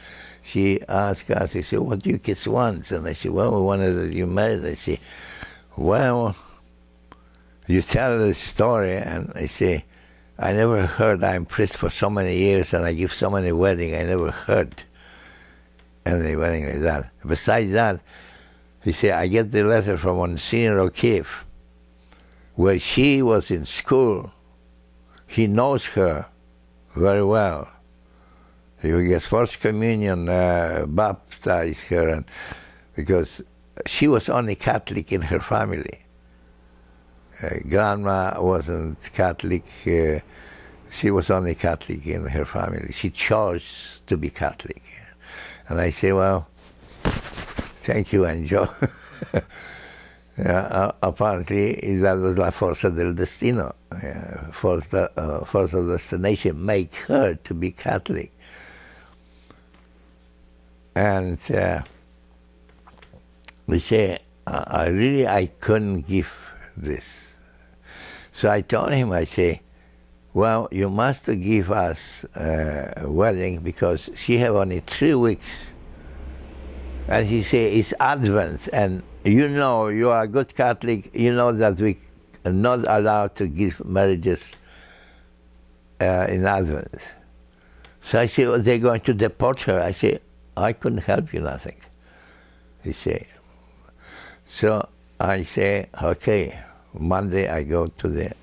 she asked us, she said, what do you kids want? And I said, well, we wanted that you married. I said, well, you tell the story, and I say, I never heard I'm priest for so many years and I give so many weddings. I never heard any wedding like that. Besides that, he said, I get the letter from Monsignor O'Keefe, where she was in school. He knows her very well. He gets First Communion, baptized her, and because she was only Catholic in her family. Grandma wasn't Catholic. She was only Catholic in her family. She chose to be Catholic. And I say, well, thank you, Angel. Apparently, that was la forza del destino. Force of destination make her to be Catholic. And we say, I couldn't give this. So I told him, I say, well, you must give us a wedding because she have only 3 weeks. And he say, it's Advent, and you know, you are a good Catholic, you know that we are not allowed to give marriages in Advent. So I say, oh, they're going to deport her. I say, I couldn't help you nothing. He say. So I say, okay, Monday I go to the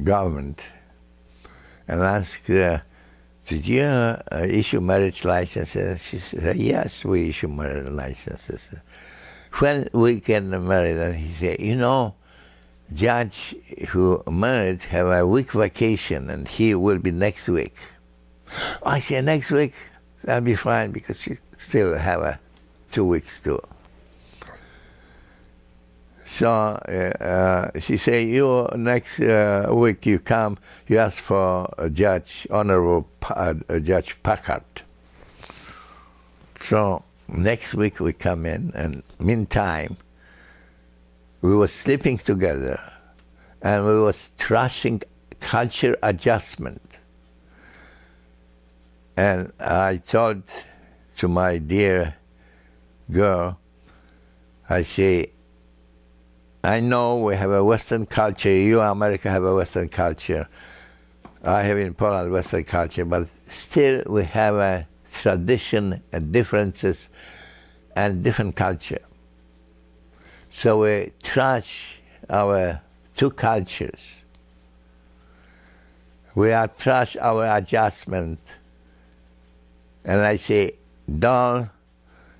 government and ask, did you issue marriage licenses? She said, yes, we issue marriage licenses. When we can marry? And he said, you know, judge who married have a week vacation and he will be next week. I said, next week? That'll be fine because she still have 2 weeks too. So she said, you next week you come, you ask for a judge, Honorable Judge Packard. So next week we come in, and meantime, we were sleeping together, and we was trashing culture adjustment. And I told to my dear girl, I say, I know we have a Western culture, you America have a Western culture, I have in Poland Western culture, but still we have a tradition and differences and different culture. So we trash our 2 cultures. We are trash our adjustment. And I say, Don,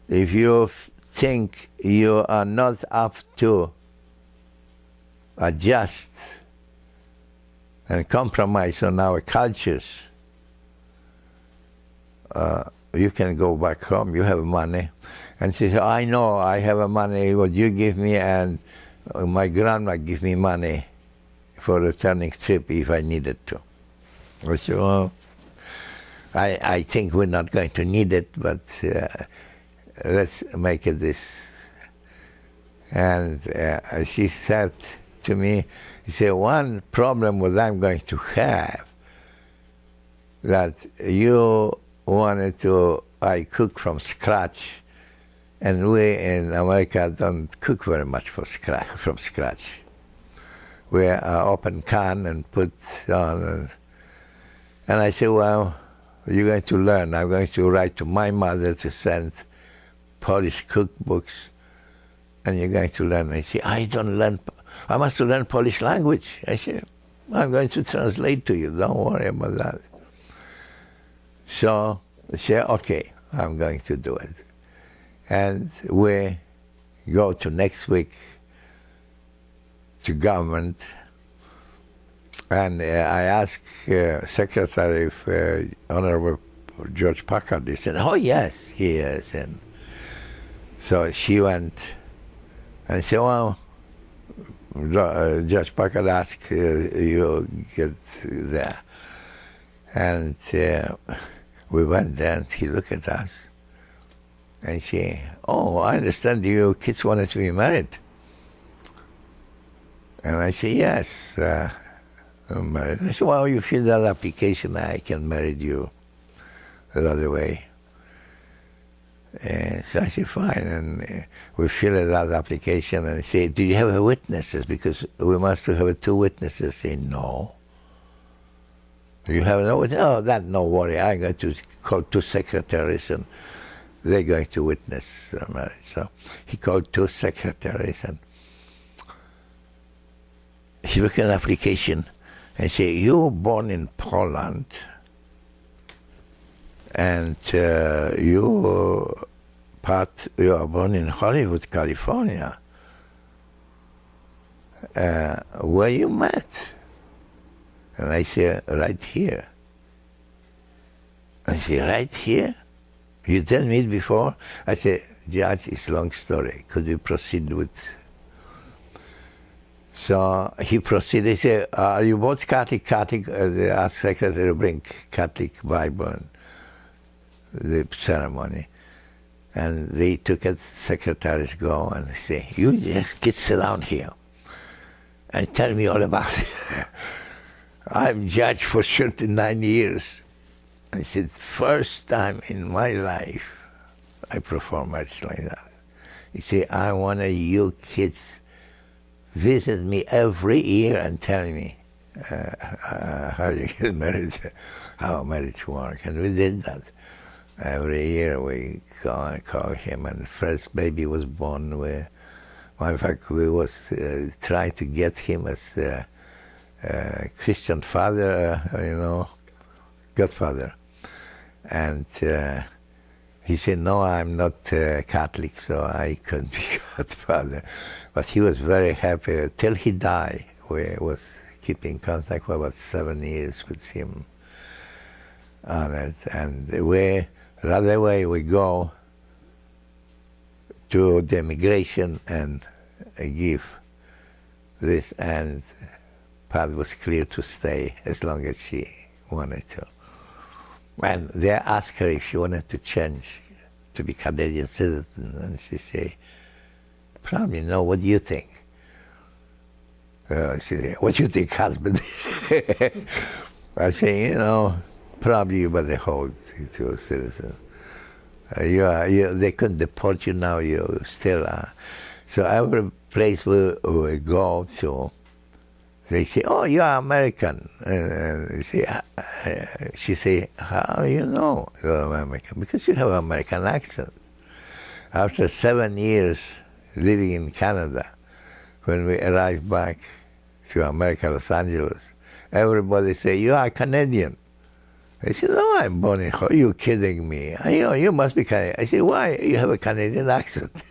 if you think you are not up to adjust and compromise on our cultures, you can go back home, you have money. And she said, I know, I have money, what you give me, and my grandma give me money for a returning trip if I needed to. I said, well, I think we're not going to need it, but let's make it this. And she said to me, she said, one problem what I'm going to have, that you wanted to, I cook from scratch, and we in America don't cook very much from scratch. We open can and put on, and I said, well, you're going to learn. I'm going to write to my mother to send Polish cookbooks, and you're going to learn. I said, I must learn Polish language. I said, I'm going to translate to you. Don't worry about that. So I said, okay, I'm going to do it. And we go to next week to government, and I asked Secretary if Honorable George Packard. He said, oh yes, he is. And so she went and said, well, Judge Packard asked you get there. And we went there, and he looked at us, and she, oh, I understand you kids wanted to be married. And I said, yes, I'm married. I said, well, you fill that application, I can marry you right away. So I said, fine, and we filled that application, and I said, do you have witnesses? Because we must have 2 witnesses. I said, no. You have no witness? Oh, that, no worry, I'm going to call 2 secretaries, and they're going to witness the marriage. So he called 2 secretaries, and he looked at an application and said, you were born in Poland, and you are born in Hollywood, California. Where you met? And I said, right here. I said, right here? You didn't meet before? I said, Judge, it's a long story. Could we proceed with? So he proceeded. He said, are you both Catholic? They asked secretary to bring Catholic Bible and the ceremony. And they took it, secretaries go and say, you just get sit down here and tell me all about it. I'm judge for 39 years. I said, first time in my life I perform marriage like that. He said, I want you kids visit me every year and tell me how you get married, how marriage works. And we did that. Every year we go and call him, and first baby was born. In fact, we was trying to get him as Christian father, godfather. And he said, no, I'm not Catholic, so I couldn't be godfather. But he was very happy. Till he died, we was keeping contact for about 7 years with him on it. And right away we go to the immigration and give this, and Pat was clear to stay as long as she wanted to. And they asked her if she wanted to change to be Canadian citizen, and she said, probably no, what do you think? She said, what do you think, husband? I say, probably you better hold to a citizen. They couldn't deport you now, you still are. So every place we go to, they say, oh, you are American. And she say, how do you know you're American? Because you have an American accent. After 7 years living in Canada, when we arrived back to America, Los Angeles, everybody say, you are Canadian. I said, no, I'm born in Are you kidding me? You must be Canadian. I said, why? You have a Canadian accent.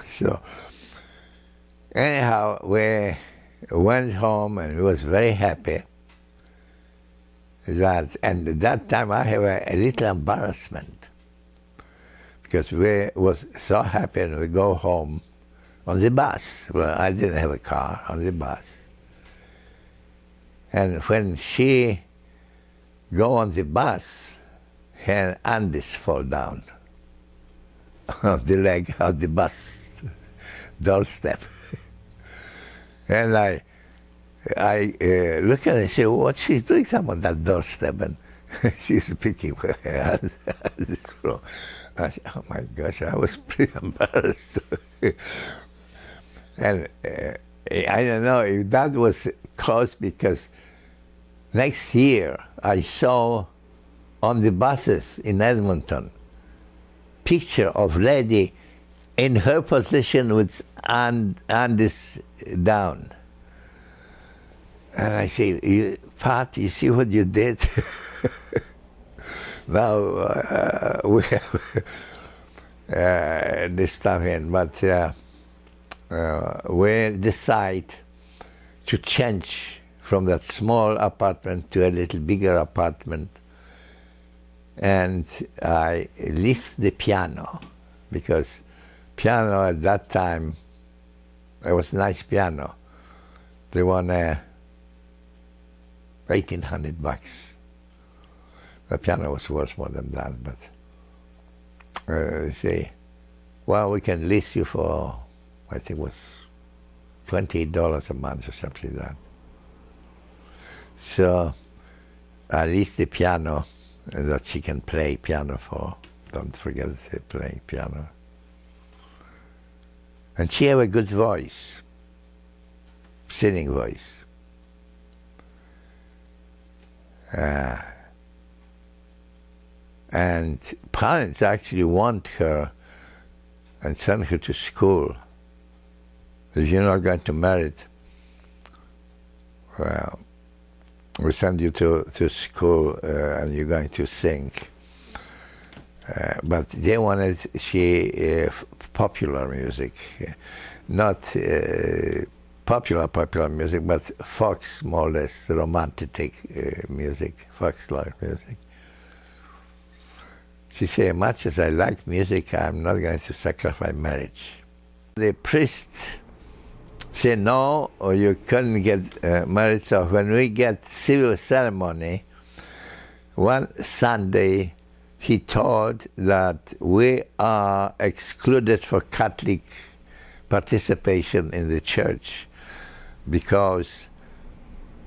So, anyhow, we went home and we was very happy. And at that time I have a little embarrassment, because we was so happy, and we go home on the bus. Well, I didn't have a car, on the bus. And when she go on the bus, her Andes fall down on the leg of the bus doorstep. And I I look at her and say, what she's doing on that doorstep? And she's picking her hair on this floor. I said, oh my gosh, I was pretty embarrassed. And I don't know if that was caused because next year I saw on the buses in Edmonton picture of lady in her position with Andes down. And I say, Pat, you see what you did? Now we have this stuff in, but we decide to change from that small apartment to a little bigger apartment. And I leased the piano, because piano at that time, it was a nice piano. They won $1,800. The piano was worth more than that, but they say, well, we can lease you for, I think it was $28 a month or something like that. So I leased the piano that she can play piano for. Don't forget to play piano. And she had a good voice, singing voice. And parents actually want her and send her to school. If you're not going to marry, well, we send you to school and you're going to sing. But they wanted popular music, not popular music, but fox, more or less, romantic music, folklore music. She said, much as I like music, I'm not going to sacrifice marriage. The priest said, no, or you couldn't get married. So when we get civil ceremony, one Sunday, he told that we are excluded for Catholic participation in the church because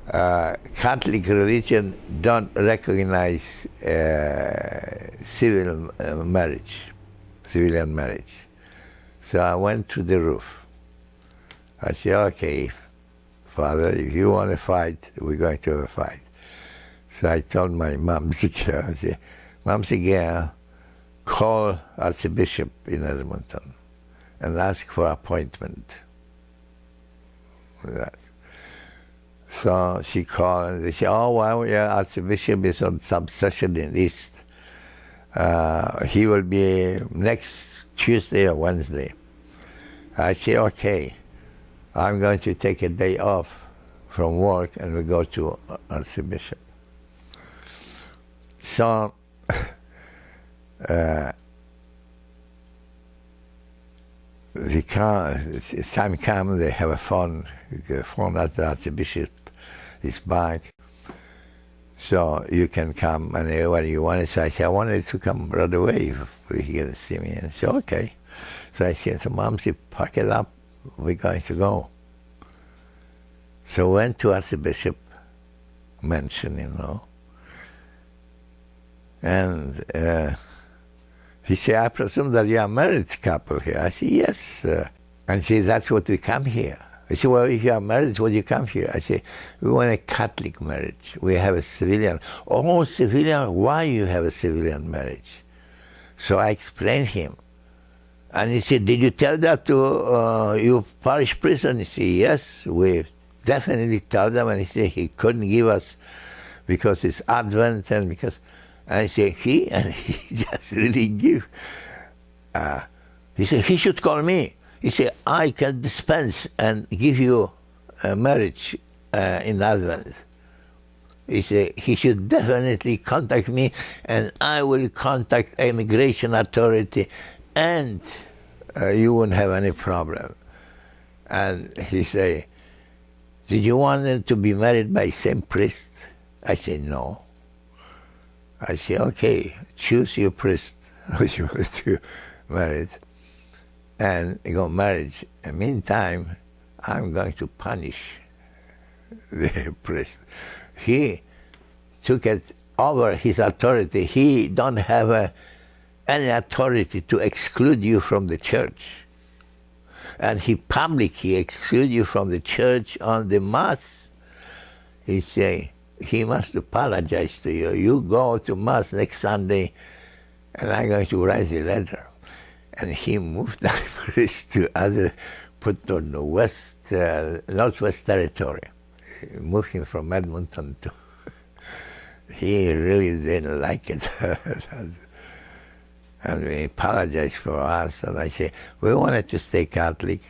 Catholic religion don't recognize civilian marriage. So I went to the roof. I said, okay, Father, if you want to fight, we're going to have a fight. So I told my Mumsie girl, I said, Mumsie girl, call Archbishop in Edmonton and ask for appointment. So she called and they said, oh, well, yeah, Archbishop is on some session in East. He will be next Tuesday or Wednesday. I said, okay, I'm going to take a day off from work and we go to Archbishop. So the time comes, they have a phone at the Archbishop is back. So you can come whenever you want. So I said, I wanted to come right away if you're going to see me. And she said, okay. So I said to Mumsie, pack it up, we're going to go. So went to Archbishop mansion, you know. And he said, I presume that you are a married couple here. I said, yes. And she said, that's what we come here. I said, well, if you are married, what do you come here? I said, we want a Catholic marriage. We have a civilian. Oh, civilian, why you have a civilian marriage? So I explained him. And he said, did you tell that to your parish priest? And he said, yes, we definitely told them. And he said he couldn't give us because it's Advent and because... And I said, he just really give. He said, he should call me. He said, I can dispense and give you a marriage in Advent. He said, he should definitely contact me and I will contact immigration authority and you won't have any problem. And he said, did you want them to be married by same priest? I said, no. I said, okay, choose your priest which you want to marry and go marriage. In the meantime, I'm going to punish the priest. He took it over his authority. He don't have any authority to exclude you from the church. And he publicly exclude you from the church on the Mass. He say, he must apologize to you. You go to Mass next Sunday, and I'm going to write a letter. And he moved that priest to put on the Northwest Territory. He moved him from Edmonton to, he really didn't like it. And we apologized for us, and I say, we wanted to stay Catholic.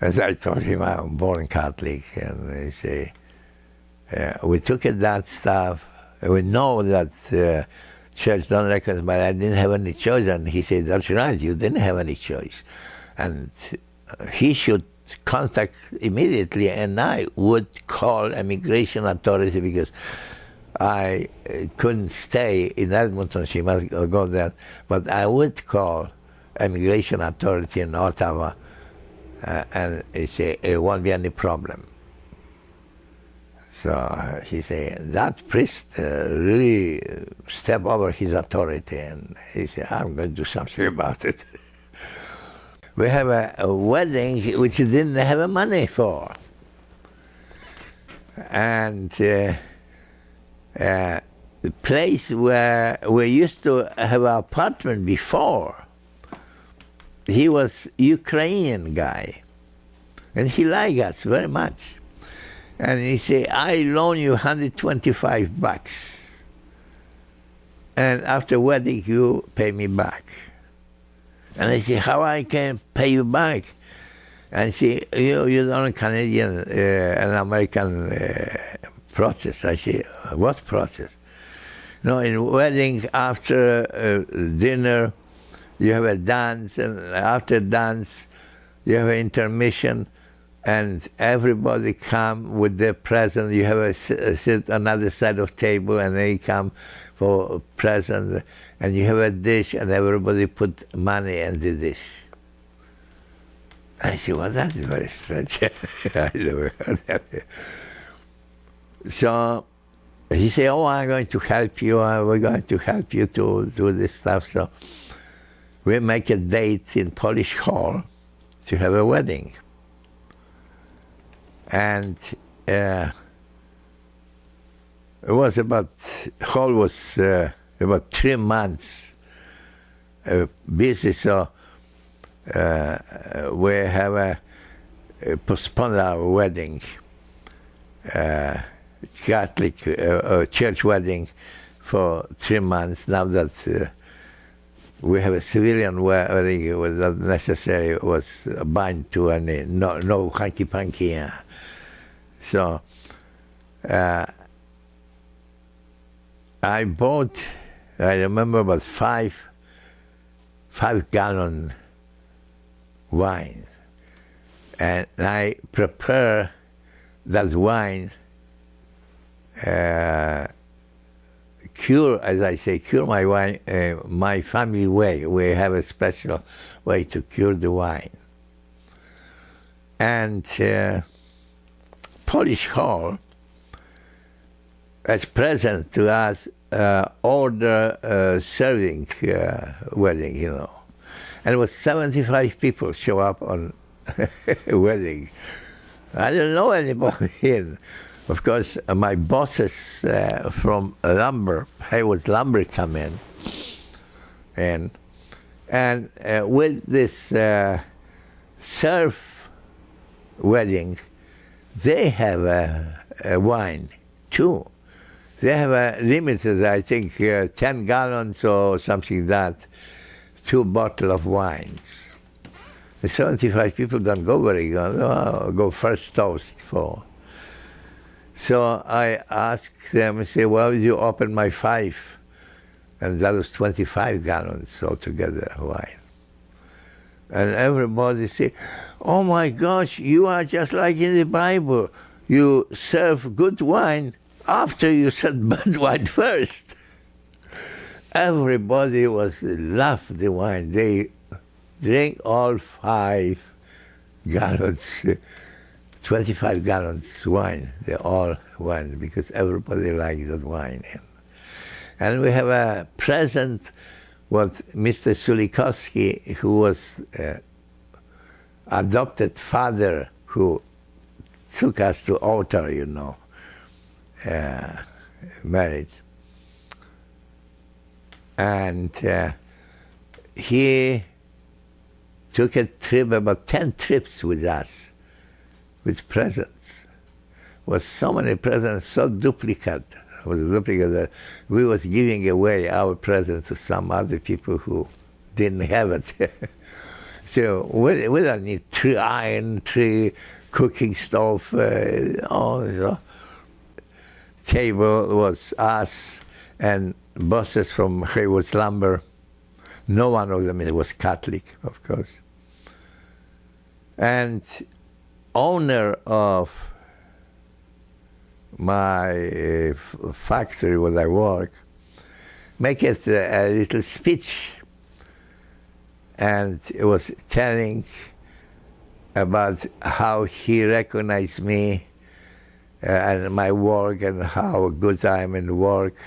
As I told him, I'm born Catholic, and he say, we took at that stuff. We know that church don't reckon, but I didn't have any choice. And he said, that's right, you didn't have any choice. And he should contact immediately, and I would call immigration authority because I couldn't stay in Edmonton, she must go there. But I would call immigration authority in Ottawa and say, it won't be any problem. So he said, that priest really stepped over his authority, and he said, I'm going to do something about it. We have a wedding which he didn't have money for. And the place where we used to have an apartment before, he was Ukrainian guy, and he liked us very much. And he said, I loan you $125, and after wedding you pay me back. And I said, how I can pay you back? And he said, you don't Canadian, an American process. I said, what process? No, in wedding, after dinner, you have a dance, and after dance, you have an intermission, and everybody come with their present. You have a sit another side of table, and they come for a present, and you have a dish, and everybody put money in the dish. I said, well, that is very strange. I never heard that. So he said, oh, I'm going to help you. We're going to help you to do this stuff. So we make a date in Polish Hall to have a wedding. And it was hall was about 3 months busy, so we have postponed our wedding, Catholic church wedding, for 3 months. Now that we have a civilian wedding, it was not necessary, it was bound to any, no hanky-panky. So I bought, I remember, about 5-gallon wine, and I prepare that wine, cure, as I say, cure my wine, my family way. We have a special way to cure the wine. And Polish Hall, as present to us, order serving wedding, you know. And it was 75 people show up on a wedding. I didn't know anybody here. Of course, my bosses from lumber, Haywood's Lumber, come in. And with this surf wedding, they have a wine too. They have a limited, I think, 10 gallons or something like that, 2 bottles of wines. The 75 people don't go very good, go first toast for. So I asked them, I say, well, you open my 5, and that was 25 gallons altogether wine. And everybody say, oh my gosh, you are just like in the Bible. You serve good wine after you said bad wine first. Everybody loved the wine. They drink all 5 gallons 25 gallons wine. They all wine because everybody likes that wine. And we have a present with Mr. Sulikowski, who was adopted father who took us to altar, you know, married. And he took a trip, about 10 trips with us, with presents. Was so many presents, so duplicate. It was a duplicate that we was giving away our presents to some other people who didn't have it. So we don't need 3 iron, 3 cooking stove, table was us and bosses from Haywood's Lumber. No one of them was Catholic, of course. And owner of my factory where I work make it a little speech, and it was telling about how he recognized me and my work and how good I am in work.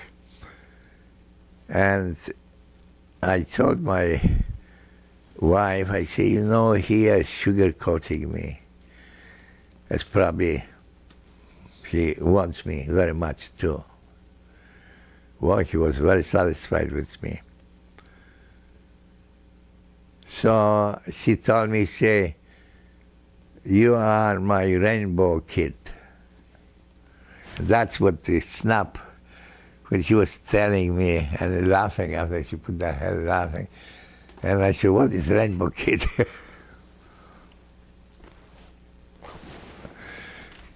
And I told my wife, I said, you know, he is sugarcoating me. That's probably, he wants me very much too. Well, he was very satisfied with me. So she told me, say, you are my rainbow kid. That's what the snap, when she was telling me and laughing after she put her head laughing. And I said, what is rainbow kid?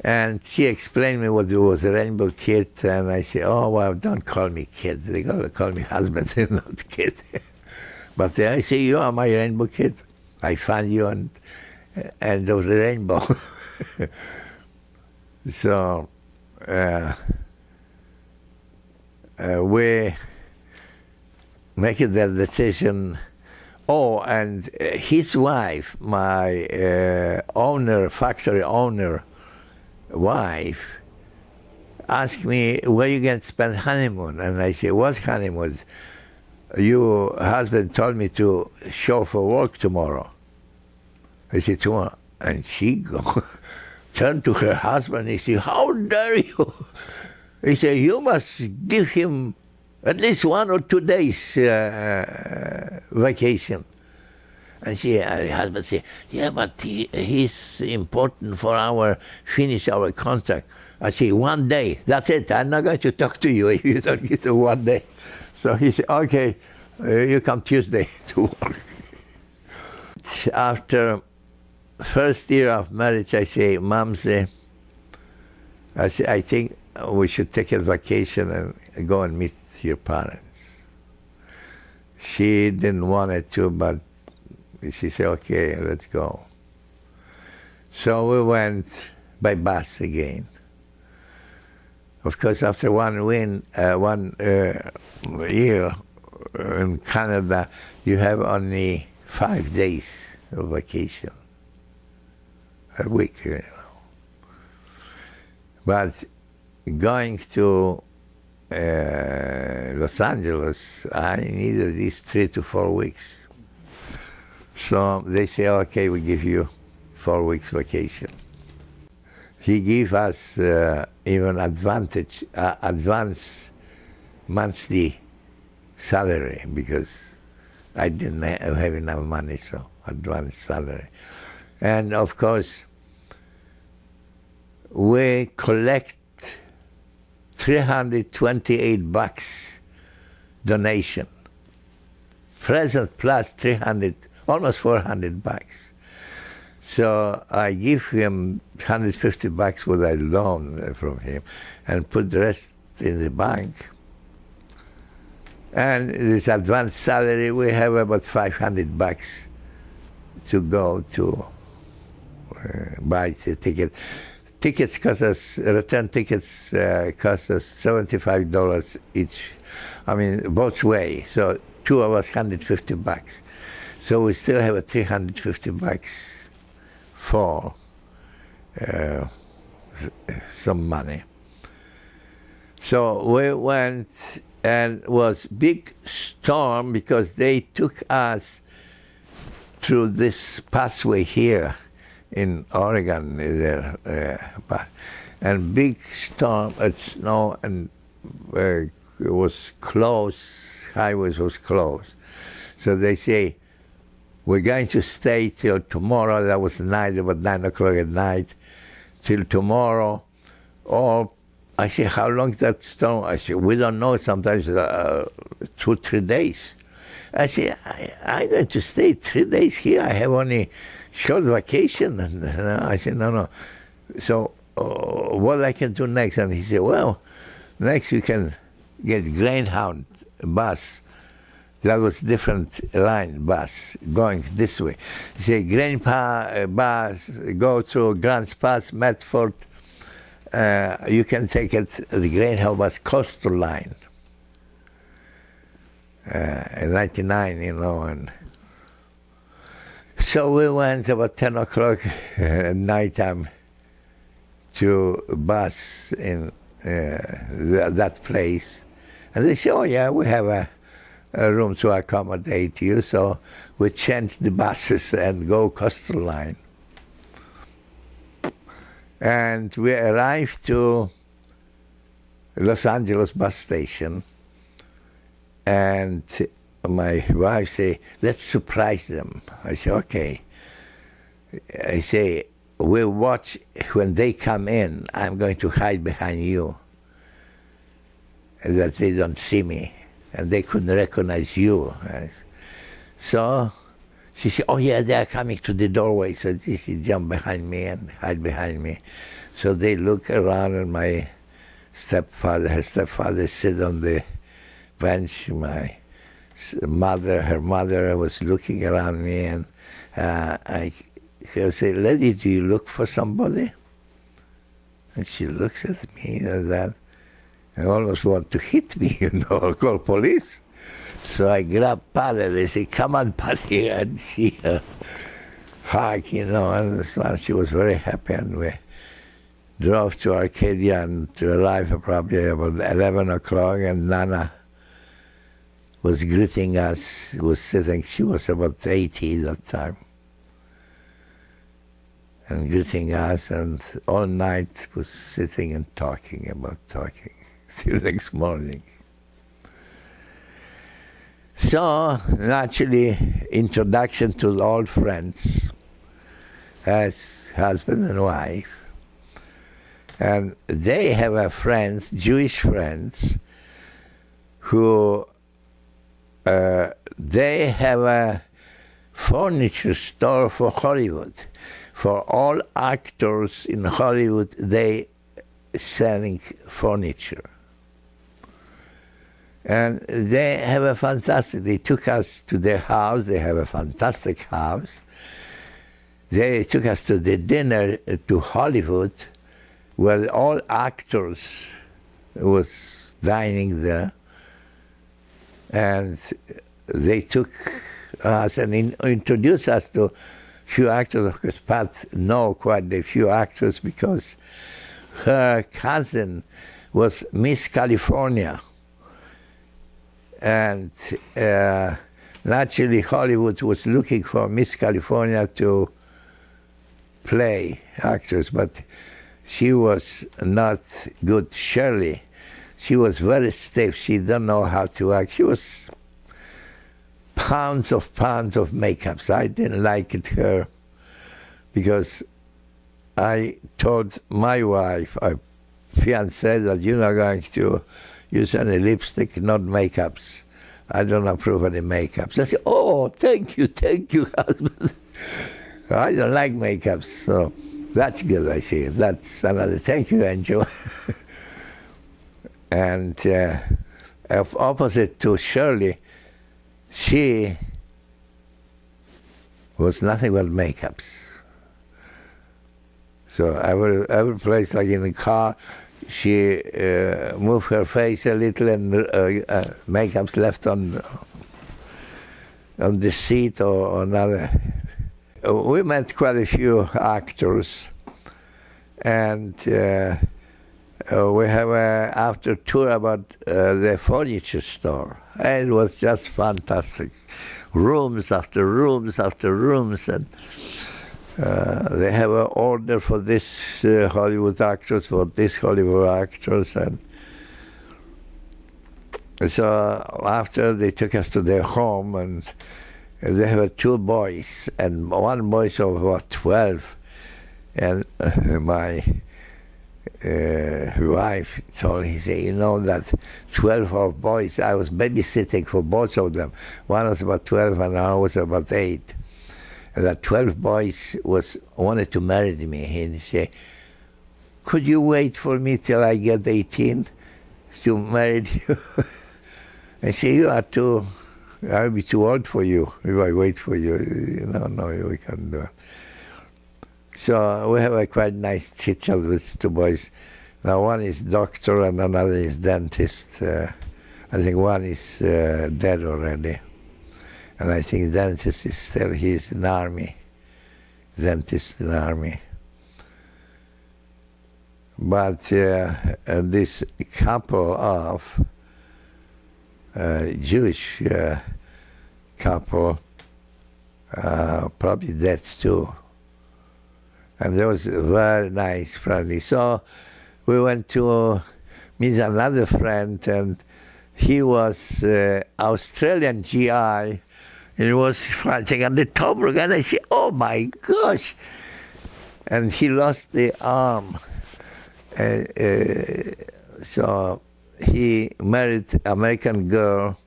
And she explained me what it was, a rainbow kid, and I said, oh, well, don't call me kid. They gotta call me husband, not kid. But I say, you are my rainbow kid. I found you and there was a rainbow. So we make that decision. Oh, and his wife, my factory owner wife, asked me, where you going to spend honeymoon? And I said, what honeymoon? Your husband told me to show for work tomorrow. I said, tomorrow. And she turned to her husband and he said, how dare you? He said, you must give him at least 1 or 2 days vacation. And her husband said, yeah, but he's important for finish our contract. I said, 1 day, that's it. I'm not going to talk to you if you don't get to 1 day. So he said, okay, you come Tuesday to work. After first year of marriage, I say, Mumsie, I think we should take a vacation and go and meet your parents. She didn't want it to, but she said, okay, let's go. So we went by bus again. Of course, after one year in Canada, you have only 5 days of vacation a week, you know. But going to Los Angeles, I needed at least 3 to 4 weeks. So they say, okay, we give you 4 weeks vacation. He gave us even advance monthly salary because I didn't have enough money, so advance salary. And of course, we collect $328 donation. Present plus 300, almost $400. So I give him $150 what I loan from him and put the rest in the bank. And this advance salary, we have about $500 to go to buy the ticket. Tickets cost us, return tickets cost us $75 each. I mean, both ways. So 2 of us, $150. So we still have a $350 for some money. So we went, and it was big storm because they took us through this pathway here in Oregon, and big storm, snow, and it was closed, highways was closed. So they say, we're going to stay till tomorrow. That was night, about 9 o'clock at night, till tomorrow. Or I say, how long is that storm? I say, we don't know, sometimes 2, 3 days. I say, I'm going to stay 3 days here. I have only short vacation. And I said, no. So what I can do next? And he said, well, next you can get Greyhound bus. That was different line bus going this way. He said, Grandpa bus, go through Grants Pass, Medford. You can take it, the Greyhound bus, coastal line. In 99, and so we went about 10 o'clock at night time to bus in that place. And they said, oh yeah, we have a room to accommodate you. So we changed the buses and go coastal line. And we arrived to Los Angeles bus station. And my wife say, let's surprise them. I say, okay. I say, we'll watch when they come in. I'm going to hide behind you, that they don't see me, and they couldn't recognize you. So she said, oh yeah, they are coming to the doorway. So she jumped behind me and hide behind me. So they look around, and my her stepfather sit on the bench. My mother, her mother was looking around me, and I say, lady, do you look for somebody? And she looks at me and that, and almost want to hit me, or call police. So I grabbed Patty, and I say, come on, Patty, and she hugged, and she was very happy, and we drove to Arcadia and to arrive probably about 11 o'clock, and Nana was greeting us, was sitting, she was about 80 at that time, and greeting us, and all night was sitting and talking till next morning. So, naturally, introduction to old friends as husband and wife. And they have a friends, Jewish friends, who they have a furniture store for Hollywood. For all actors in Hollywood, they selling furniture. And they have a fantastic, they took us to their house, they have a fantastic house. They took us to the dinner to Hollywood, where all actors was dining there. And they took us and introduced us to few actors. Of course, Pat know quite a few actors because her cousin was Miss California. And naturally, Hollywood was looking for Miss California to play actors, but she was not good. Shirley, she was very stiff. She didn't know how to act. She was pounds of makeups. I didn't like it her because I told my wife, our fiancé, that you're not going to use any lipstick, not makeups. I don't approve any makeups. I said, oh, thank you, husband. I don't like makeups, so that's good, I say. That's another, thank you, Angel. And opposite to Shirley, she was nothing but makeups. So every place, like in the car, she moved her face a little, and makeup's left on the seat or another. We met quite a few actors, And we have after tour about the furniture store. And it was just fantastic. Rooms after rooms after rooms, and they have an order for this Hollywood actors, for this Hollywood actors, and so after they took us to their home, and they have two boys, and one boy is about 12, and my wife told, he said, you know that 12 of boys, I was babysitting for both of them. One was about 12 and I was about 8. And that 12 boys wanted to marry me. And he said, could you wait for me till I get 18 to marry you? I said, I'll be too old for you if I wait for you. No, we can't do it. So we have a quite nice chit-chat with two boys. Now one is doctor and another is dentist. I think one is dead already. And I think dentist is still, he's in army. Dentist in army. But this couple of Jewish couple, probably dead too. And they was very nice, friendly. So we went to meet another friend, and he was Australian GI, and he was fighting on the top rope, and I said, oh my gosh! And he lost the arm. So he married American girl,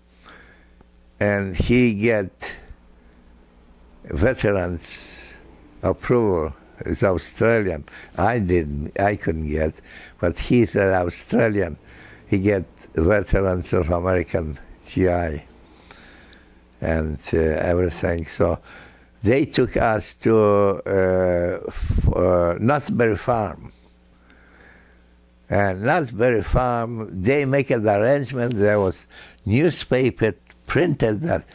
and he get veterans approval. It's Australian. I couldn't get, but he's an Australian. He get veterans of American GI and everything. So they took us to Knott's Farm. And Knott's Farm, they make an arrangement. There was newspaper printed that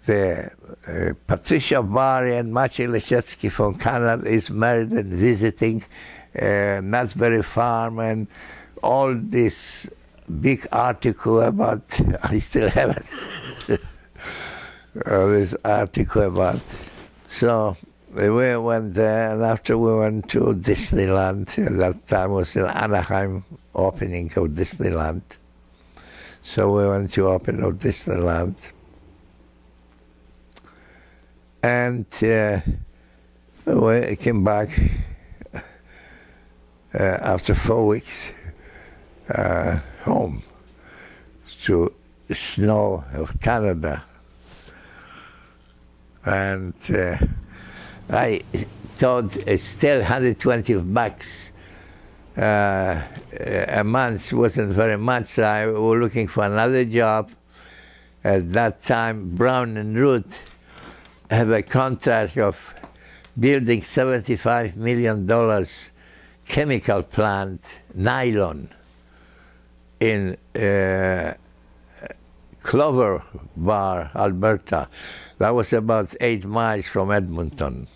the Patricia Barry and Maciej Lesiecki from Canada is married and visiting Knott's Farm, and all this big article about, I still have it, this article about, so we went there, and after we went to Disneyland, at that time was in Anaheim, opening of Disneyland, so we went to open of Disneyland. And we came back after 4 weeks home to snow of Canada. And I thought still $120 a month wasn't very much. So I was looking for another job. At that time, Brown and Root have a contract of building $75 million chemical plant, nylon, in Clover Bar, Alberta. That was about 8 miles from Edmonton.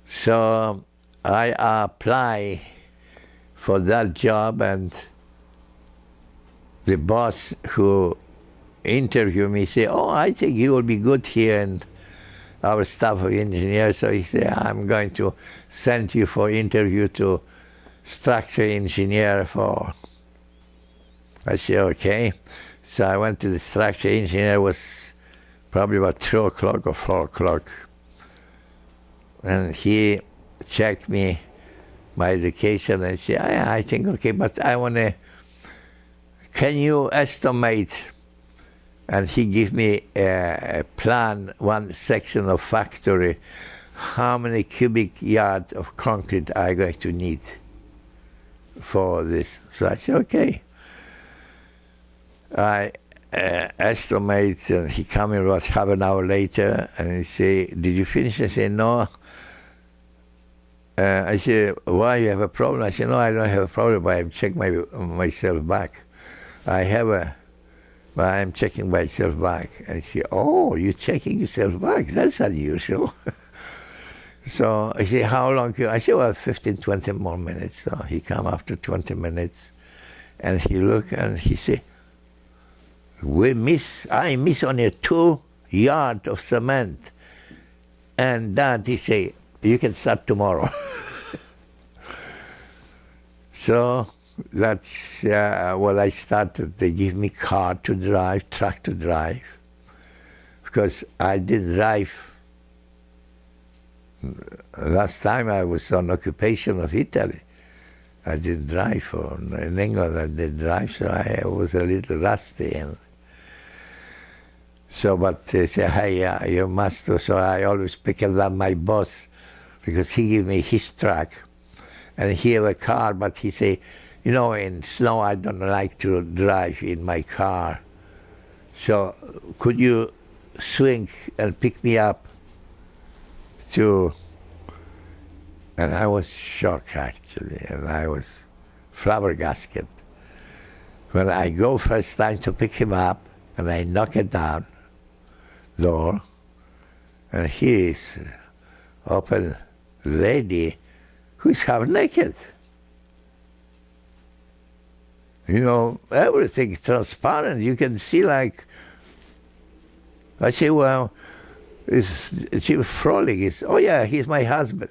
So I apply for that job, and the boss who interviewed me said, oh, I think you will be good here in our staff of engineers. So he said, I'm going to send you for interview to structure engineer for. I said, okay. So I went to the structure engineer. It was probably about 2 o'clock or 4 o'clock. And he checked me, my education, and said, I think, okay, but I want to, can you estimate? And he gave me a plan, one section of factory, how many cubic yards of concrete I'm going to need for this. So I said, okay. I estimate, and he came in about half an hour later, and he said, did you finish? I said, no. I said, why, you have a problem? I said, no, I don't have a problem, but I'm checking myself back. But I'm checking myself back. And she said, oh, you're checking yourself back? That's unusual. So I say, how long? I say, well, 15, 20 more minutes. So he come after 20 minutes, and he look and he say, I miss only 2 yards of cement. And that he say, you can start tomorrow. So that's what I started. They give me car to drive, truck to drive, because I didn't drive. Last time I was on occupation of Italy. I didn't drive. In England I didn't drive, so I was a little rusty. And so, but they say, hey, you must. So I always pick up my boss, because he gave me his truck, and he have a car, but he say, you know, in snow I don't like to drive in my car. So could you swing and pick me up to, and I was shocked actually, and I was flabbergasted. When I go first time to pick him up, and I knock it down, door, and he is open lady who's half naked. You know, everything transparent, you can see like, I say, well, she was frolic. Oh yeah, he's my husband.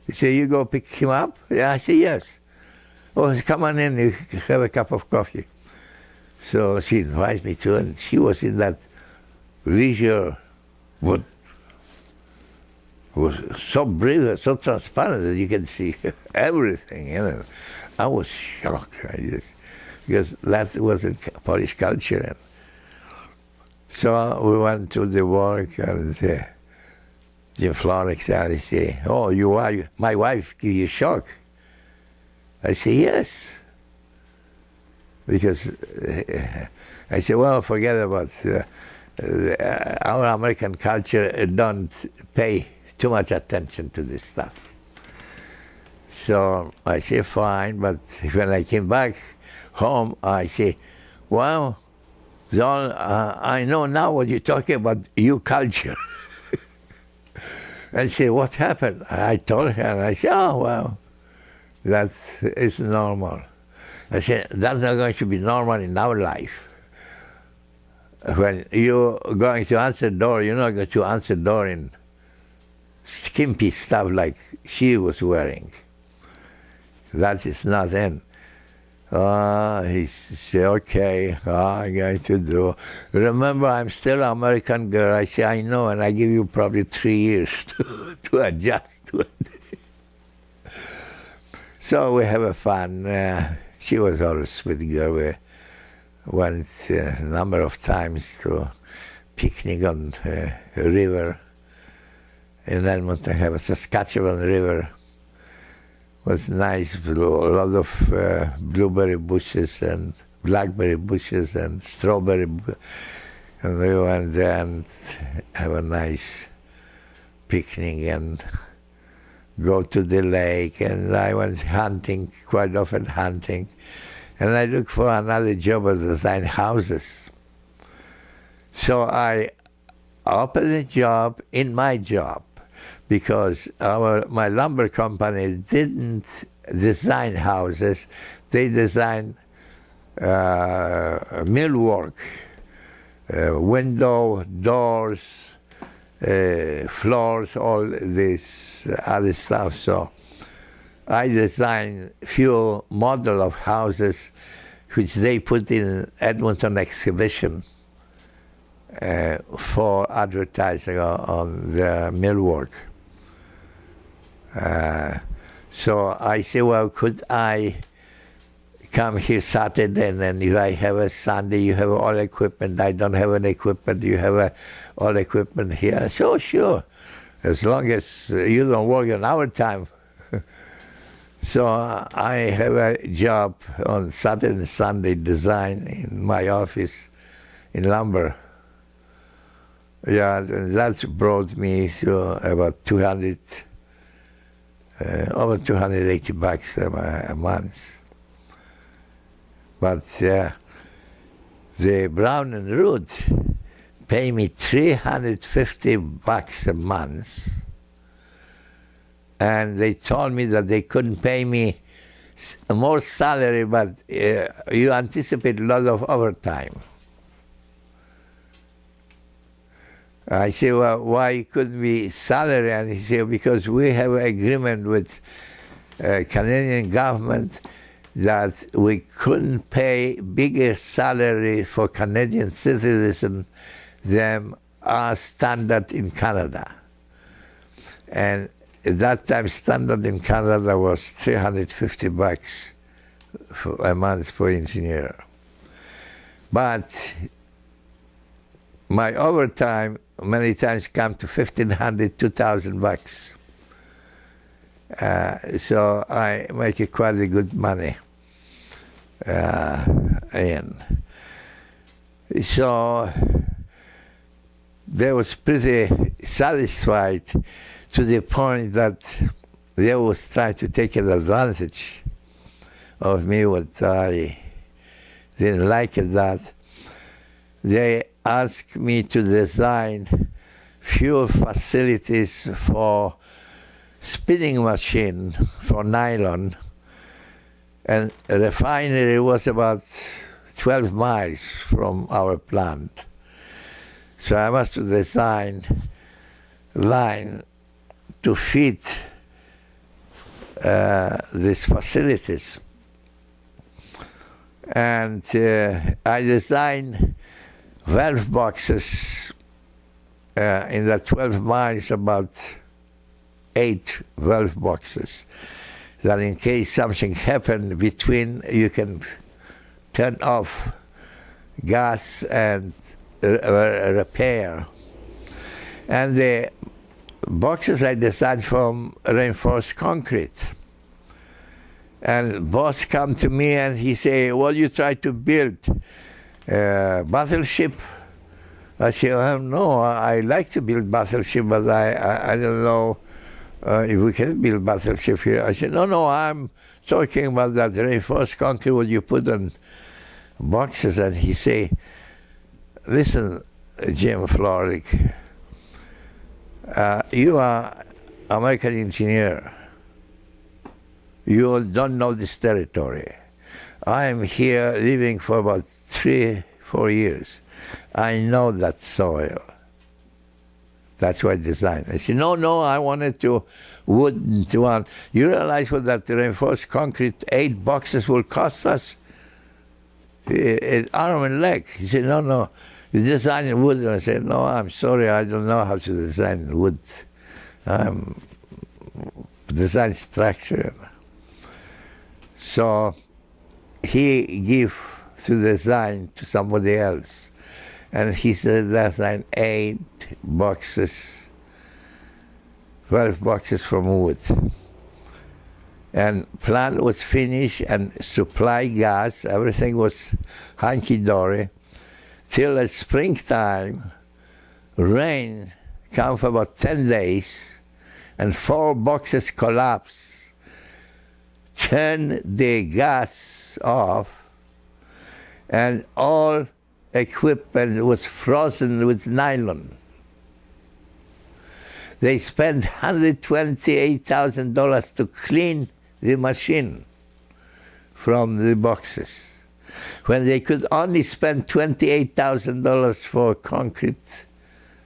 He said, you go pick him up? Yeah, I say, yes. Oh, come on in, you have a cup of coffee. So she invites me to, and she was in that leisure, what was so brilliant, so transparent that you can see everything, you know. I was shocked, because that wasn't Polish culture. And so we went to the work, and Jim Florek started say, oh, my wife give you a shock? I say, yes. Because I say, well, forget about our American culture, don't pay too much attention to this stuff. So I say, fine, but when I came back home, I say, well, John, I know now what you're talking about, you culture. And she said, what happened? I told her, and I said, oh, well, that is normal. I said, that's not going to be normal in our life. When you're going to answer the door, you're not going to answer the door in skimpy stuff like she was wearing. That is not in. He said, okay, I'm going to do. Remember, I'm still an American girl. I say, I know, and I give you probably 3 years to adjust to it. So we have a fun. She was always a sweet girl. We went a number of times to picnic on a river. In Edmonton, have a Saskatchewan River. It was nice, a lot of blueberry bushes and blackberry bushes and strawberry. And we went there and have a nice picnic and go to the lake. And I went hunting, quite often hunting. And I looked for another job to design houses. So I opened a job in my job, because my lumber company didn't design houses, they designed millwork, window, doors, floors, all this other stuff. So I designed few model of houses which they put in Edmonton exhibition for advertising on the millwork. So I say, well, could I come here Saturday, and then if I have a Sunday, you have all equipment, I don't have any equipment, you have all equipment here. I say, oh, sure, as long as you don't work on our time. So I have a job on Saturday and Sunday, design in my office in lumber. Yeah, that's brought me to about over $280 a month. But the Brown and Root pay me $350 a month and they told me that they couldn't pay me more salary, but you anticipate a lot of overtime. I said, well, why couldn't be salary? And he said, because we have an agreement with Canadian government that we couldn't pay bigger salary for Canadian citizens than our standard in Canada. And at that time, standard in Canada was $350 a month for engineer. But my overtime many times come to $1,500, $2,000. So I make quite a good money. And so they was pretty satisfied to the point that they was trying to take an advantage of me, what I didn't like it that. They asked me to design few facilities for spinning machine for nylon, and a refinery was about 12 miles from our plant. So I must design line to fit these facilities. And I designed valve boxes in the 12 miles, about 8 valve boxes, that in case something happened between, you can turn off gas and repair. And the boxes I designed from reinforced concrete. And boss come to me and he say, well, you try to build a battleship? I say, no, I like to build battleship, but I don't know if we can build battleship here. I said, no, I'm talking about that reinforced concrete what you put on boxes. And he say, listen, Jim Florrick, you are American engineer. You don't know this territory. I am here living for about 3-4 years. I know that soil. That's why I designed. I said, no, I wanted to wooden one. You realize what that reinforced concrete 8 boxes will cost us? An arm and leg. He said, no, you design in wood. And I said, no, I'm sorry, I don't know how to design wood. I'm design structure. So he gave the design to somebody else. And he said, design 8 boxes, 12 boxes from wood. And plant was finished and supply gas, everything was hunky-dory. Till the springtime, rain come for about 10 days, and 4 boxes collapsed. Turn the gas off, and all equipment was frozen with nylon. They spent $128,000 to clean the machine from the boxes, when they could only spend $28,000 for concrete,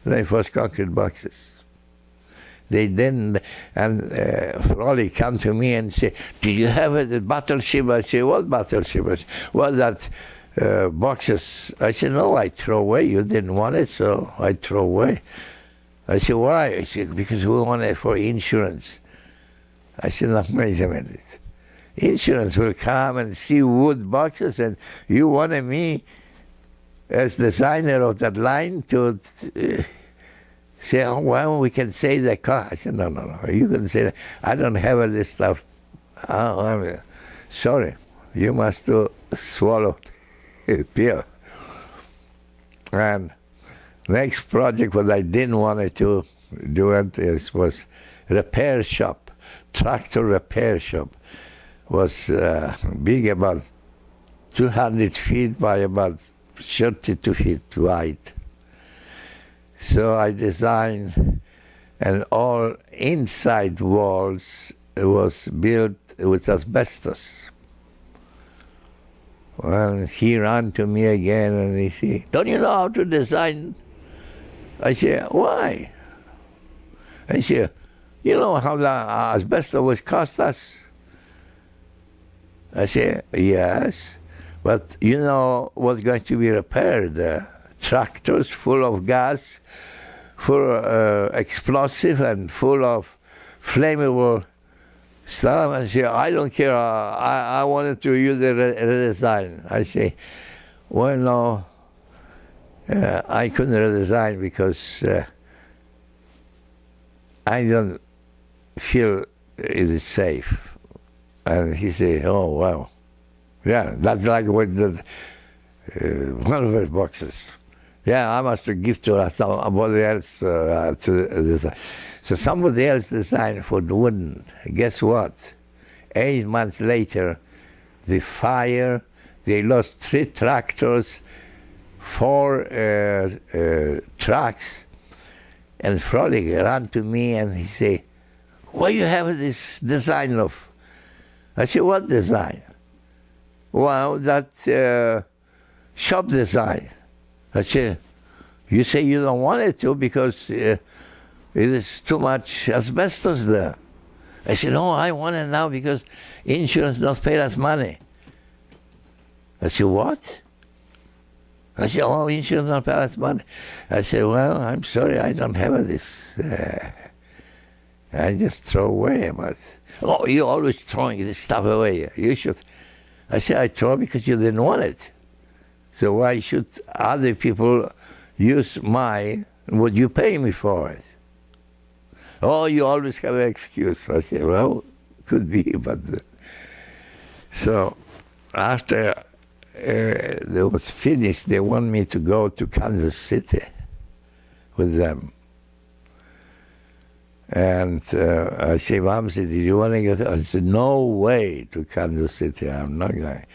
reinforced concrete boxes. They didn't, and Froley come to me and say, do you have a battleship? I say, what battleship? I say, well, that boxes. I said, no, I throw away. You didn't want it, so I throw away. I said, why? I said, because we want it for insurance. I said, no, wait a minute. Insurance will come and see wood boxes, and you wanted me, as designer of that line, to say, oh, well, we can say the car. I said, no, you can say that. I don't have all this stuff. Oh, I'm sorry. You must swallow a pill. And next project, what I didn't want to do was repair shop, tractor repair shop. Was big, about 200 feet by about 32 feet wide. So I designed and all inside walls was built with asbestos. Well, he ran to me again and he said, "Don't you know how to design?" I said, "Why?" I said, "You know how the asbestos would cost us?" I said, "Yes, but you know what's going to be repaired? Tractors full of gas, full of explosive and full of flammable stuff." And she said, "I don't care, I wanted to use a redesign." I say, "Well, no, I couldn't redesign because I don't feel it is safe." And he said, "Oh, wow. Yeah, that's like with the one of those boxes. Yeah, I must give to somebody else to design." So somebody else designed for the wooden. Guess what? 8 months later, the fire, they lost 3 tractors, 4 trucks, and Frolic ran to me and he said, "What do you have this design of?" I said, "What design?" "Well, that shop design." I said, "You say you don't want it to because it is too much asbestos there." I said, "No, I want it now because insurance does pay us money." I said, "What?" I said, "Oh, insurance don't pay us money." I said, "Well, I'm sorry, I don't have this. I just throw away." But, "Oh, you're always throwing this stuff away. You should." I said, "I throw because you didn't want it. So why should other people use mine? Would you pay me for it?" "Oh, you always have an excuse." I said, "Well, could be, but..." So after it was finished, they want me to go to Kansas City with them. And I said, "Mumsie, did you want to go?" I said, "No way to Kansas City, I'm not going."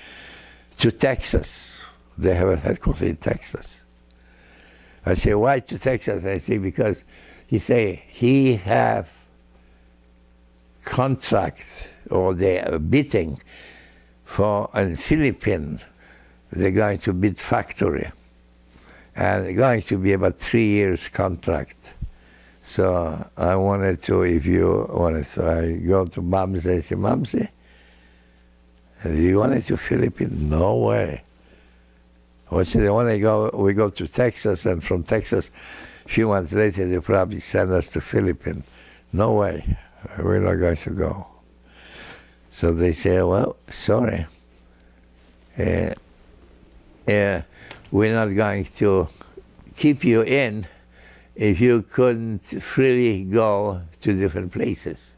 To Texas. They have a headquarters in Texas. I said, "Why to Texas?" I say, "Because," he say, "he have contract, or they are bidding for in Philippines. They're going to bid factory. And it's going to be about 3 years contract. So I wanted to, if you wanted, so I go to Mumsie. I say, "Mumsie, do you want it to Philippines?" "No way." I said, "When I go, we go to Texas, and from Texas, a few months later, they probably send us to Philippines." "No way, we're not going to go." So they say, "Well, sorry. We're not going to keep you in if you couldn't freely go to different places."